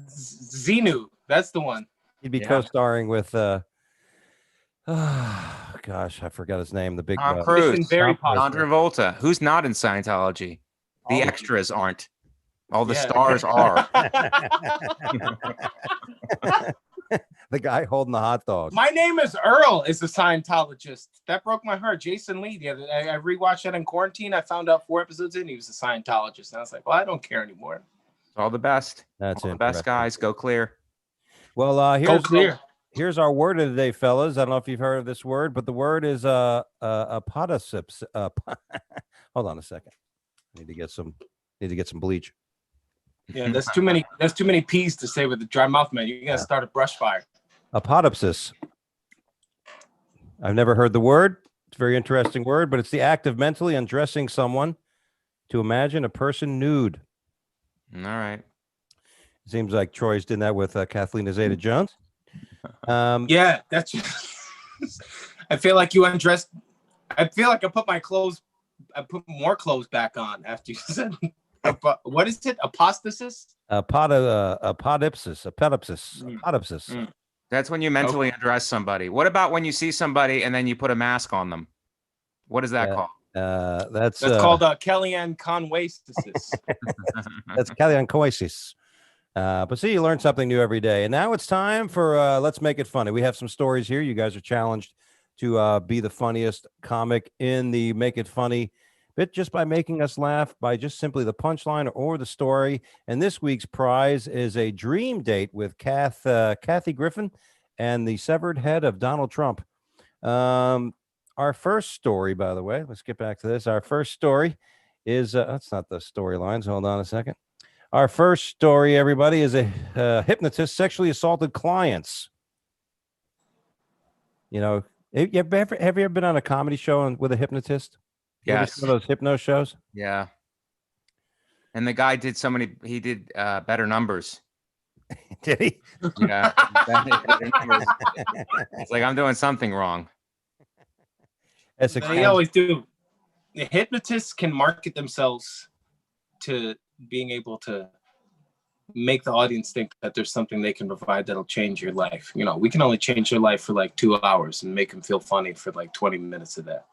Xenu, that's the one. He'd be co-starring with gosh, I forgot his name. The big Tom Cruise, very John Travolta. Who's not in Scientology? The extras aren't. All the stars are. The guy holding the hot dog. My name is Earl is a Scientologist. That broke my heart. Jason Lee. The other day, I rewatched that in quarantine. I found out 4 episodes in, he was a Scientologist. And I was like, well, I don't care anymore. All the best. That's all the best, guys. Go clear. Well, go clear. Here's our word of the day, fellas. I don't know if you've heard of this word, but the word is apodosips. Hold on a second. I need to get some bleach. Yeah, there's too many P's to say with the dry mouth, man. You're gonna start a brush fire. Apodopsis. I've never heard the word. It's a very interesting word, but it's the act of mentally undressing someone to imagine a person nude. All right. Seems like Troy's doing that with Kathleen Zeta-Jones. Yeah, that's just, I feel like you undressed. I feel like I put more clothes back on after you said what is it? Apostasis? Apodipsis. That's when you mentally undress somebody. What about when you see somebody and then you put a mask on them? What is that called? That's called Kellyanne Conway-stasis. That's Kellyanne Conway-stasis. But see, you learn something new every day. And now it's time for Let's Make It Funny. We have some stories here. You guys are challenged to be the funniest comic in the Make It Funny bit just by making us laugh by just simply the punchline or the story. And this week's prize is a dream date with Kathy Griffin and the severed head of Donald Trump. Our first story, by the way, let's get back to this. Our first story is that's not the storylines. Hold on a second. Our first story, everybody, is a hypnotist sexually assaulted clients. You know, have you ever been on a comedy show with a hypnotist? Yes. One of those hypno shows? Yeah. And the guy did he did better numbers. Did he? Yeah. Better numbers. It's like I'm doing something wrong. They always do. The hypnotists can market themselves to being able to make the audience think that there's something they can provide that'll change your life. You know, we can only change your life for like 2 hours and make them feel funny for like 20 minutes of that.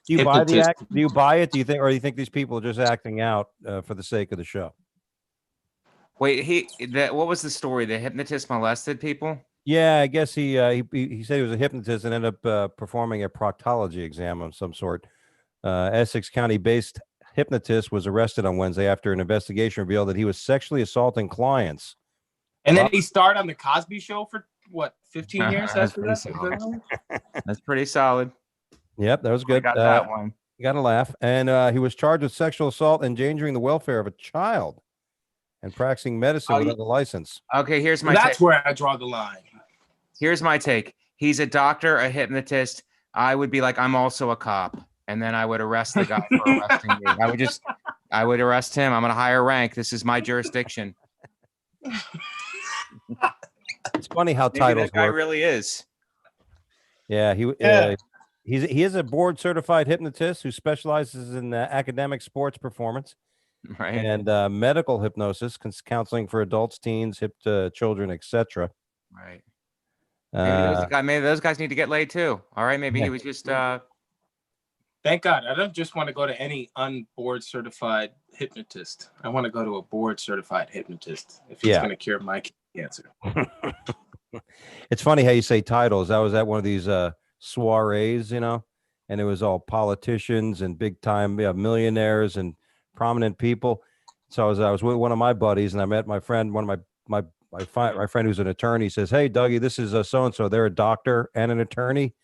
Do you buy the act? Do you buy it? Do you think you think these people are just acting out for the sake of the show? Wait, what was the story? The hypnotist molested people? Yeah, I guess he said he was a hypnotist and ended up performing a proctology exam of some sort. Essex County-based hypnotist was arrested on Wednesday after an investigation revealed that he was sexually assaulting clients. And then he starred on the Cosby Show for what, 15 years? That's pretty solid. Yep, that was good. Got that one. You got to laugh. And he was charged with sexual assault, endangering the welfare of a child, and practicing medicine without a license. Okay, here's my. That's where I draw the line. Here's my take. He's a doctor, a hypnotist. I would be like, I'm also a cop, and then I would arrest the guy for arresting me. I would arrest him. I'm in a higher rank. This is my jurisdiction. It's funny how Maybe titles that guy work. really is. Yeah, he is a board certified hypnotist who specializes in academic sports performance, right, and medical hypnosis, counseling for adults, teens, children, etc. Right. Maybe those guys need to get laid too. All right, maybe he was just. Thank God, I don't just want to go to any unboard certified hypnotist. I want to go to a board certified hypnotist if he's going to cure my cancer. It's funny how you say titles. I was at one of these soirees, you know, and it was all politicians and big time millionaires and prominent people. So I was with one of my buddies, and I met my friend, one of my friend who's an attorney. Says, "Hey, Dougie, this is so and so. They're a doctor and an attorney."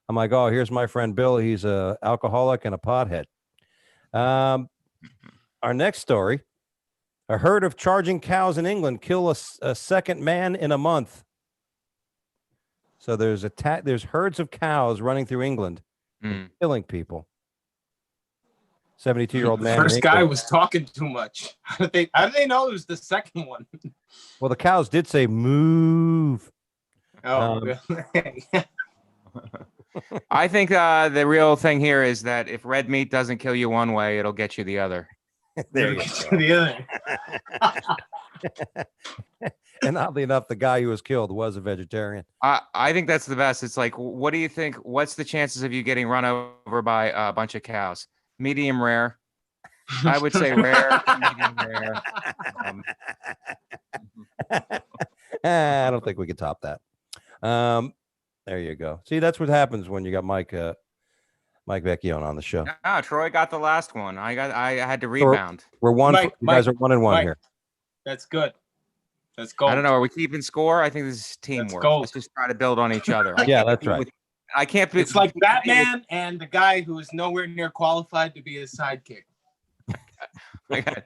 I'm like, "Oh, here's my friend Bill. He's a alcoholic and a pothead." Our next story: a herd of charging cows in England kill a second man in a month. So there's herds of cows running through England, killing people. 72-year-old man. First guy was talking too much. How did they know it was the second one? Well, the cows did say move. Oh, I think the real thing here is that if red meat doesn't kill you one way, it'll get you the other. There you go. The other. And oddly enough, the guy who was killed was a vegetarian. I think that's the best. It's like, what do you think? What's the chances of you getting run over by a bunch of cows? Medium rare. I would say rare, medium rare. I don't think we could top that. There you go. See, that's what happens when you got Mike Vecchione on the show. No, Troy got the last one. I had to rebound. We're one. You guys are 1-1 here. That's good. Let's go. I don't know. Are we keeping score? I think this is teamwork. go. Let's just try to build on each other. Yeah, that's right. I can't be. It's like Batman and the guy who is nowhere near qualified to be his sidekick. I got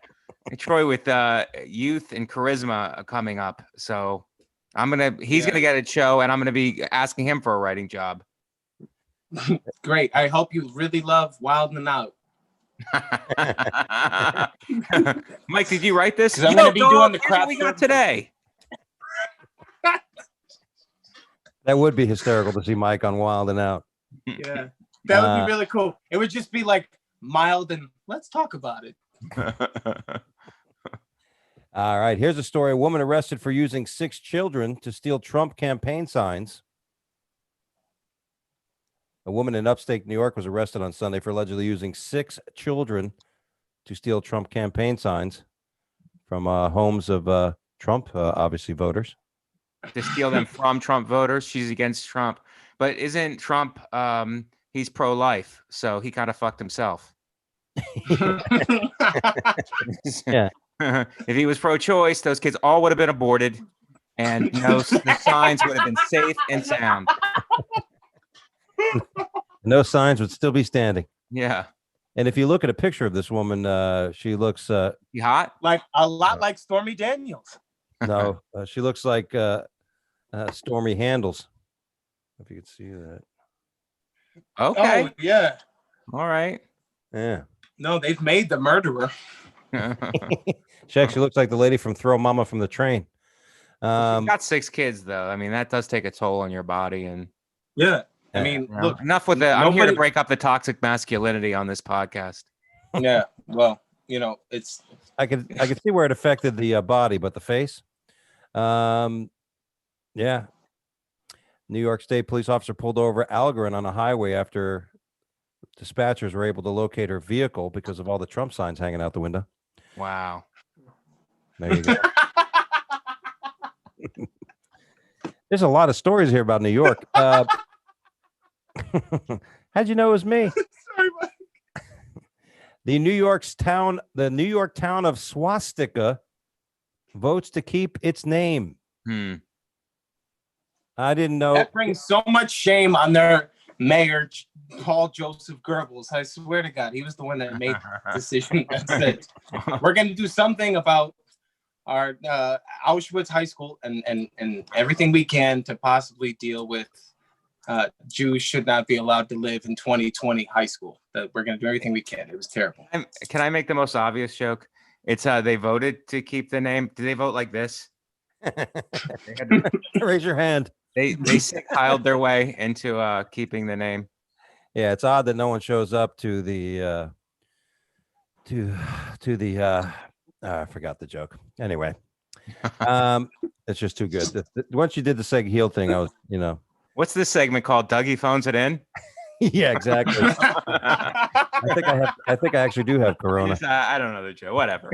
Troy with youth and charisma coming up. So he's gonna get a show, and I'm gonna be asking him for a writing job. Great. I hope you really love Wildin' Out. Mike, did you write this? 'Cause I'm gonna be doing the crap we got today. That would be hysterical to see Mike on Wild and Out. Yeah, that would be really cool. It would just be like mild and let's talk about it. All right, here's a story. A woman arrested for using 6 children to steal Trump campaign signs. A woman in upstate New York was arrested on Sunday for allegedly using 6 children to steal Trump campaign signs from homes of Trump, obviously voters. To steal them from Trump voters. She's against Trump. But isn't Trump, he's pro-life, so he kind of fucked himself. Yeah. If he was pro-choice, those kids all would have been aborted, and the signs would have been safe and sound. No signs would still be standing. Yeah. And if you look at a picture of this woman, she looks You hot? Like a lot like Stormy Daniels. no, she looks like Stormy Handles. If you could see that. Okay. Oh, yeah. All right. Yeah. No, they've made the murderer. She actually looks like the lady from Throw Mama from the Train. She's got 6 kids, though. I mean, that does take a toll on your body. And Yeah. I mean, look. Enough with that. I'm here to break up the toxic masculinity on this podcast. Yeah. Well, it's. I could see where it affected the body, but the face. Yeah. New York State police officer pulled over Algarin on a highway after dispatchers were able to locate her vehicle because of all the Trump signs hanging out the window. Wow. There you go. There's a lot of stories here about New York. How'd you know it was me? Sorry, Mike. The New York town of Swastika votes to keep its name. I didn't know. That brings so much shame on their mayor, Paul Joseph Goebbels. I swear to God, he was the one that made the decision that said, we're going to do something about our Auschwitz High School and everything we can to possibly deal with Jews should not be allowed to live in 2020 high school. That we're going to do everything we can. It was terrible. Can I make the most obvious joke? It's they voted to keep the name. Did they vote like this? Raise your hand. They tiled their way into keeping the name. Yeah, it's odd that no one shows up to the I forgot the joke. Anyway, it's just too good. Once you did the Seg Heel thing, I was, What's this segment called? Dougie phones it in. Yeah, exactly. I think I actually do have Corona. I don't know the joke. Whatever,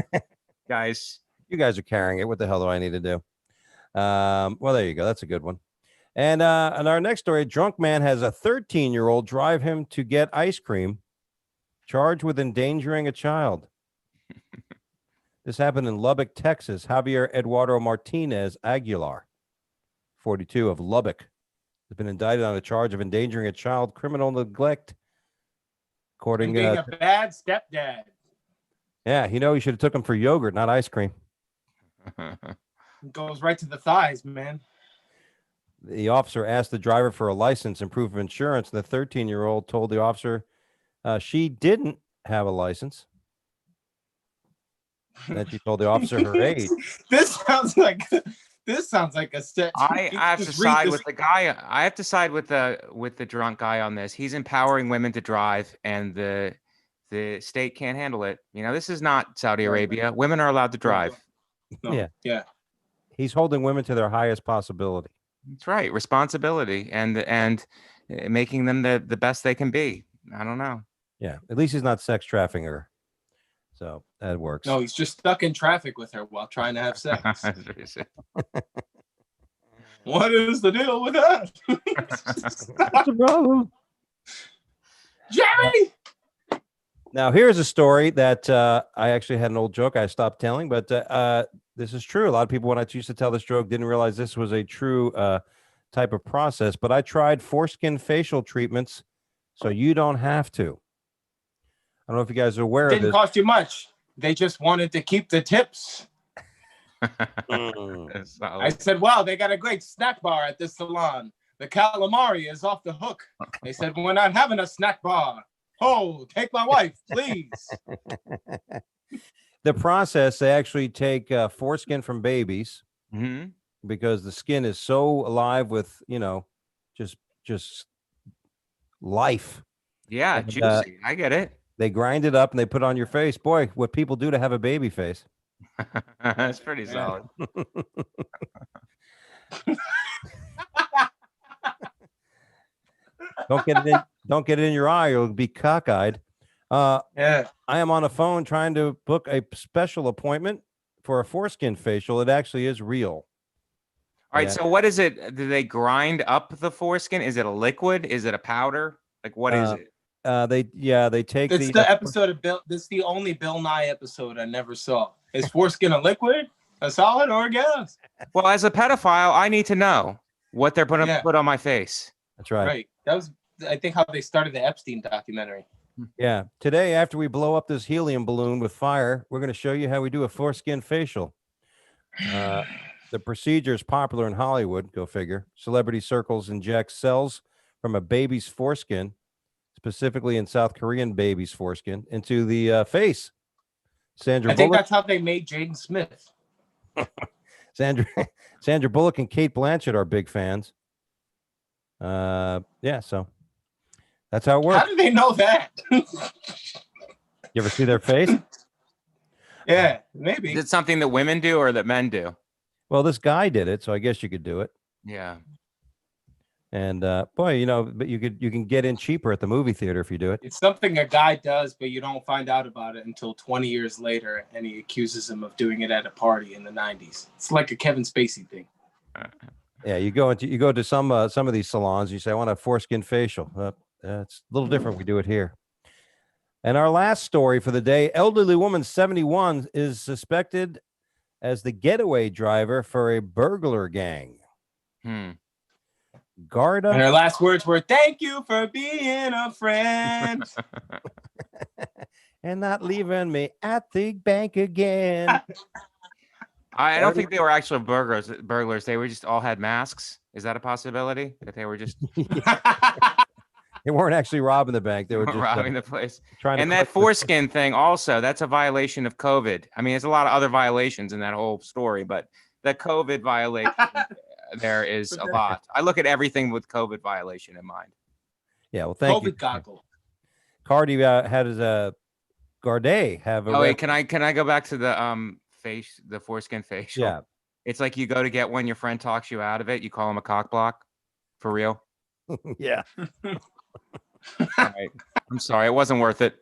guys. You guys are carrying it. What the hell do I need to do? Well, there you go. That's a good one. And in our next story, a drunk man has a 13-year-old drive him to get ice cream, charged with endangering a child. This happened in Lubbock, Texas. Javier Eduardo Martinez Aguilar, 42, of Lubbock, has been indicted on a charge of endangering a child, criminal neglect. According being a bad stepdad. Yeah, he should have took him for yogurt, not ice cream. It goes right to the thighs, man. The officer asked the driver for a license and proof of insurance. The 13-year-old told the officer she didn't have a license. And then she told the officer her age. This sounds like a set. I have to side with the guy. I have to side with the drunk guy on this. He's empowering women to drive, and the state can't handle it. This is not Saudi Arabia. Women are allowed to drive. No. Yeah. He's holding women to their highest possibility. That's right. Responsibility and making them the best they can be. I don't know. Yeah. At least he's not sex trafficking her. So that works. No, he's just stuck in traffic with her while trying to have sex. What is the deal with that? What's the problem? Jerry! Now, here's a story that I actually had an old joke I stopped telling, but This is true. A lot of people, when I used to tell this joke, didn't realize this was a true type of process. But I tried foreskin facial treatments, so you don't have to. I don't know if you guys are aware of Didn't this. cost you much. They just wanted to keep the tips. I said, wow, they got a great snack bar at this salon. The calamari is off the hook. They said, we're not having a snack bar. Oh, take my wife, please. The process, they actually take foreskin from babies Mhm. because the skin is so alive with, just life. Yeah, And, juicy. I get it. They grind it up and they put it on your face. Boy, what people do to have a baby face. That's pretty Yeah. solid. Don't get it in. Don't get it in your eye. You'll be cockeyed. Yeah. I am on a phone trying to book a special appointment for a foreskin facial. It actually is real. All right, Yeah. so what is it? Do they grind up the foreskin? Is it a liquid? Is it a powder? Like what is it? They take It's the episode of Bill. This is the only Bill Nye episode I never saw. Is foreskin a liquid, a solid, or a gas? Well, as a pedophile, I need to know what they're going to Yeah. put on my face. That's right. Right. That was, I think, how they started the Epstein documentary. Yeah. Today, after we blow up this helium balloon with fire, we're going to show you how we do a foreskin facial. The procedure is popular in Hollywood. Go figure. Celebrity circles inject cells from a baby's foreskin, specifically in South Korean baby's foreskin, into the face. Sandra I think Bullock, that's how they made Jaden Smith. Sandra Bullock and Kate Blanchett are big fans. Yeah, so that's how it works. How do they know that? You ever see their face? Yeah, maybe. Is it something that women do or that men do? Well, this guy did it, so I guess you could do it. Yeah. And boy, but you can get in cheaper at the movie theater if you do it. It's something a guy does, but you don't find out about it until 20 years later, and he accuses him of doing it at a party in the 90s. It's like a Kevin Spacey thing. Yeah, you go to some of these salons. You say, I want a foreskin facial. It's a little different. We do it here. And our last story for the day: elderly woman 71 is suspected as the getaway driver for a burglar gang. Garda. And her last words were, "Thank you for being a friend." And not leaving me at the bank again. I don't think they were actual burglars. They were just all had masks. Is that a possibility? That they were just They weren't actually robbing the bank. They were just robbing the place. trying to. And that foreskin thing also, that's a violation of COVID. I mean, there's a lot of other violations in that whole story, but the COVID violation there is a lot. I look at everything with COVID violation in mind. Yeah, well, thank you. COVID goggle. Cardi had his Garday have a. Oh wait, can I go back to the the foreskin facial? Yeah. It's like you go to get one, your friend talks you out of it. You call him a cock block, for real. Yeah. All right. I'm sorry, it wasn't worth it.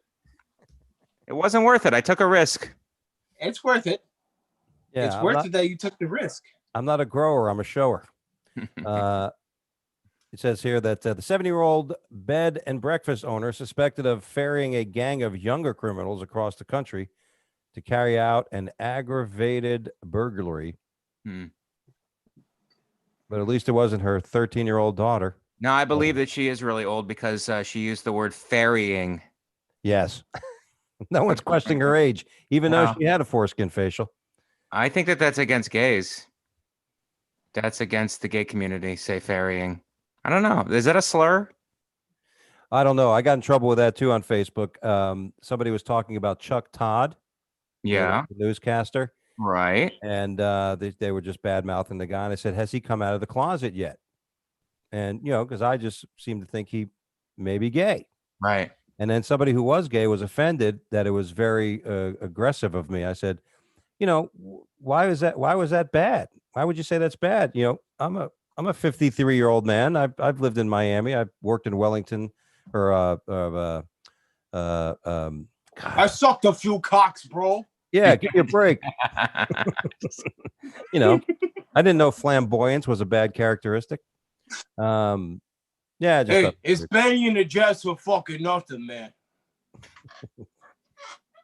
It wasn't worth it. I took a risk. It's worth it. Yeah, It's worth it that you took the risk. I'm not a grower. I'm a shower. It says here that the 70-year-old bed and breakfast owner suspected of ferrying a gang of younger criminals across the country to carry out an aggravated burglary. But at least it wasn't her 13-year-old daughter. No, I believe that she is really old because she used the word ferrying. Yes. No one's questioning her age, even though she had a foreskin facial. I think that that's against gays. That's against the gay community, say ferrying. I don't know. Is that a slur? I don't know. I got in trouble with that too on Facebook. Somebody was talking about Chuck Todd. Yeah. The newscaster. Right. And they were just bad mouthing the guy. And I said, has he come out of the closet yet? And, because I just seem to think he may be gay. Right. And then somebody who was gay was offended that it was very aggressive of me. I said, why was that bad? Why would you say that's bad? I'm a 53-year-old man. I've lived in Miami. I've worked in Wellington I sucked a few cocks, bro. Yeah, give me a break. I didn't know flamboyance was a bad characteristic. Yeah, it's banging the jets for fucking nothing, man.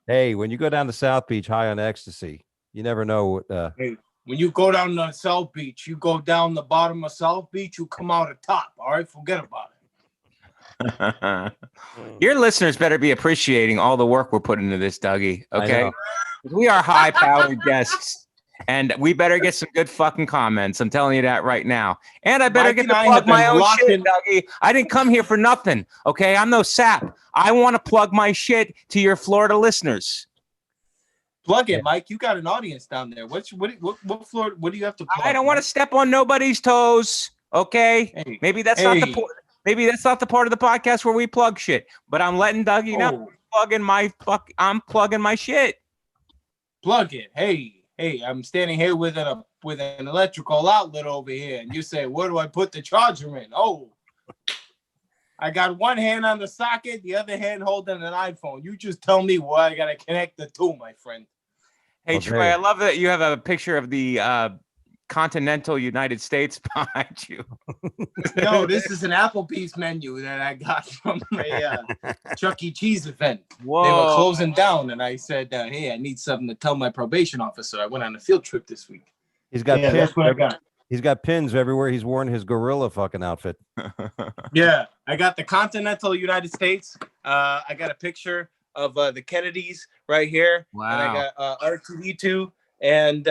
Hey, when you go down to South Beach high on ecstasy, You never know. Hey, when you go down to South Beach, you go down the bottom of South Beach, you come out at top. All right, forget about it. Your listeners better be appreciating all the work we're putting into this, Dougie. I Okay, know. we are high-powered guests, and we better get some good fucking comments. I'm telling you that right now. And I better Mike get and to I plug have been my own locked shit, in- Dougie. I didn't come here for nothing. Okay, I'm no sap. I want to plug my shit to your Florida listeners. Plug it, Mike. You got an audience down there. What floor? What do you have to plug? I don't want to step on nobody's toes. Okay, Hey, maybe that's not the maybe that's not the part of the podcast where we plug shit. But I'm letting Dougie know I'm plugging my shit. Plug it. Hey, I'm standing here with an electrical outlet over here, and you say, where do I put the charger in? Oh, I got one hand on the socket, the other hand holding an iPhone. You just tell me where I gotta connect the two, my friend. Hey, Okay. Troy, I love that you have a picture of the continental United States behind you. No, this is an Applebee's menu that I got from a Chuck E. Cheese event. Whoa. They were closing down, and I said, hey, I need something to tell my probation officer. I went on a field trip this week. He's got pins. That's what I got. He's got pins everywhere. He's worn his gorilla fucking outfit. Yeah, I got the continental United States. I got a picture of the Kennedys right here. Wow. And I got R2D2, and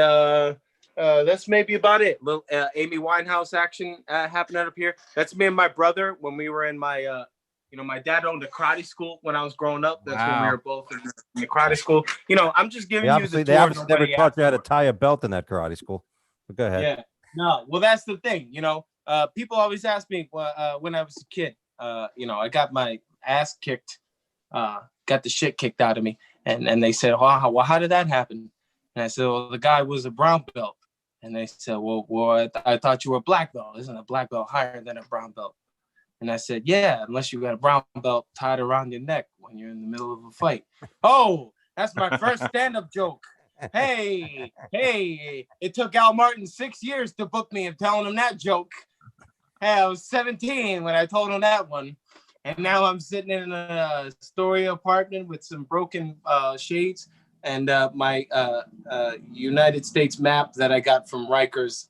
that's maybe about it. Little Amy Winehouse action happening up here. That's me and my brother when we were in my my dad owned a karate school when I was growing up. That's when we were both in the karate school. I'm just giving you the They tour. obviously never taught you how to tie a belt in that karate school. But go ahead. Yeah. No, well, that's the thing. People always ask me when I was a kid. I got my ass kicked, got the shit kicked out of me, and they said, well, how did that happen? And I said, well, the guy was a brown belt, and they said, well, I thought you were a black belt. Isn't a black belt higher than a brown belt? And I said, yeah, unless you got a brown belt tied around your neck when you're in the middle of a fight. Oh, that's my first stand-up joke. Hey, it took Al Martin 6 years to book me and telling him that joke. Hey, I was 17 when I told him that one. And now I'm sitting in a story apartment with some broken shades and my United States map that I got from Rikers.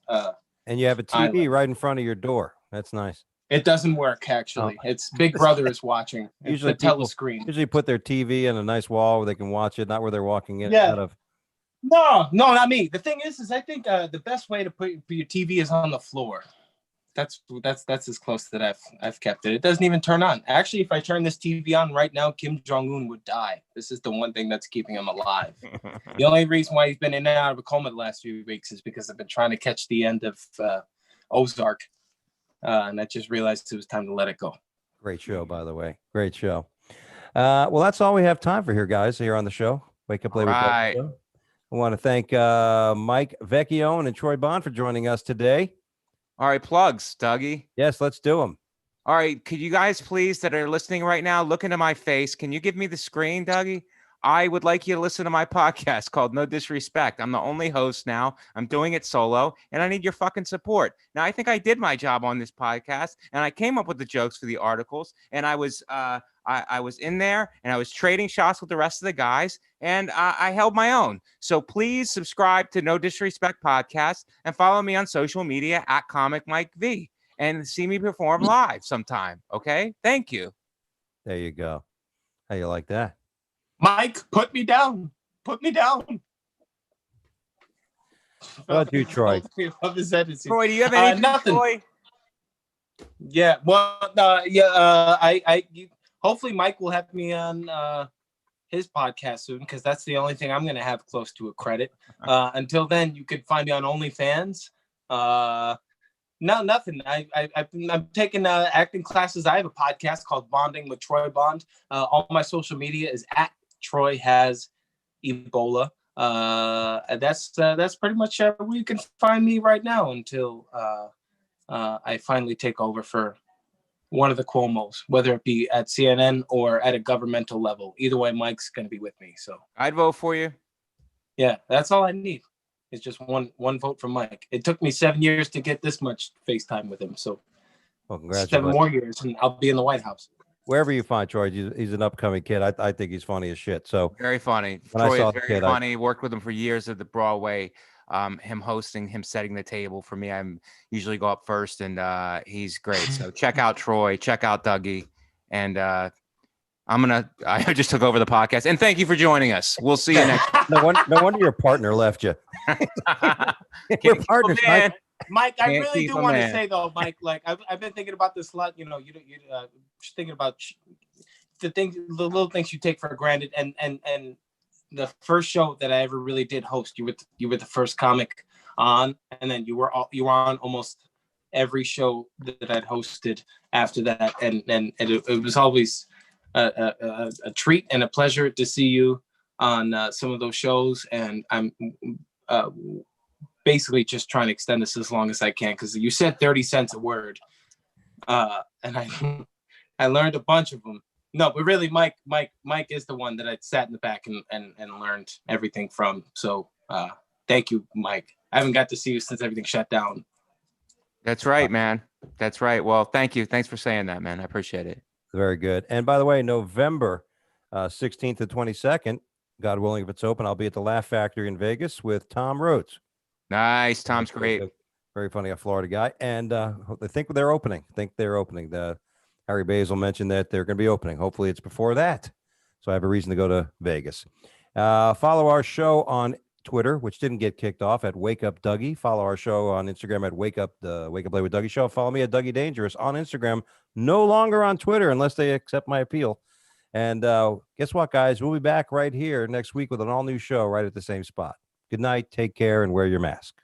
And you have a TV Island. right in front of your door. That's nice. It doesn't work, actually. It's Big Brother is watching. It's Usually the telescreen. Usually put their TV in a nice wall where they can watch it, not where they're walking in Yeah. out of. No, not me. The thing is I think the best way to put your TV is on the floor. That's as close that I've kept it. It doesn't even turn on. Actually, if I turn this TV on right now, Kim Jong-un would die. This is the one thing that's keeping him alive. The only reason why he's been in and out of a coma the last few weeks is because I've been trying to catch the end of Ozark, and I just realized it was time to let it go. Great show, by the way. Great show. Well, that's all we have time for here, guys. Here on the show, Wake Up Late with Right. Dougie Show. I want to thank Mike Vecchione and Troy Bond for joining us today. All right, plugs, Dougie. Yes, let's do them. All right, could you guys please that are listening right now look into my face? Can you give me the screen, Dougie? I would like you to listen to my podcast called No Disrespect. I'm the only host now. I'm doing it solo, and I need your fucking support. Now, I think I did my job on this podcast, and I came up with the jokes for the articles, and I was I was in there, and I was trading shots with the rest of the guys, and I held my own. So please subscribe to No Disrespect Podcast and follow me on social media at Comic Mike V, and see me perform live sometime. Okay? Thank you. There you go. How you like that? Mike, put me down. Put me down. How about you, Troy? Troy, do you have anything? Nothing. Troy? Yeah, well, hopefully Mike will have me on his podcast soon because that's the only thing I'm going to have close to a credit. Until then, you could find me on OnlyFans. No, nothing. I'm taking acting classes. I have a podcast called Bonding with Troy Bond. All my social media is at Troy Has Ebola. That's pretty much where you can find me right now until I finally take over for one of the Cuomos, whether it be at CNN or at a governmental level. Either way, Mike's going to be with me. So I'd vote for you. yeah, that's all I need. It's just one vote from Mike. It took me 7 years to get this much FaceTime with him. So Well, congratulations. 7 more years and I'll be in the White House. wherever you find Troy, he's an upcoming kid. I think he's funny as shit. So Very funny. when I Troy saw is the very kid, funny. Worked with him for years at the Broadway. Him hosting, him setting the table for me. I'm usually go up first, and he's great. So check out Troy. Check out Dougie, and I just took over the podcast, and thank you for joining us. We'll see you next. no wonder your partner left you. We're partners, Mike. Mike, I Can't really keep do a want to man. say though, Mike, like I've been thinking about this a lot. You know, you just thinking about the little things you take for granted, and the first show that I ever really did host, you were the first comic on, and then you were on almost every show that I'd hosted after that, and it was always a treat and a pleasure to see you on some of those shows, and I'm basically just trying to extend this as long as I can, because you said 30 cents a word, and I learned a bunch of them. No, but really, Mike is the one that I sat in the back and learned everything from. So thank you, Mike. I haven't got to see you since everything shut down. That's right, man. That's right. Well, thank you. Thanks for saying that, man. I appreciate it. Very good. And by the way, November 16th to 22nd, God willing, if it's open, I'll be at the Laugh Factory in Vegas with Tom Rhodes. Nice. Tom's great. Very funny, a Florida guy. And I think they're opening. The Harry Basil mentioned that they're going to be opening. Hopefully it's before that. So I have a reason to go to Vegas. Follow our show on Twitter, which didn't get kicked off, at Wake Up Dougie. Follow our show on Instagram at Wake Up Play with Dougie Show. Follow me at Dougie Dangerous on Instagram. No longer on Twitter unless they accept my appeal. And guess what, guys? We'll be back right here next week with an all-new show right at the same spot. Good night. Take care and wear your mask.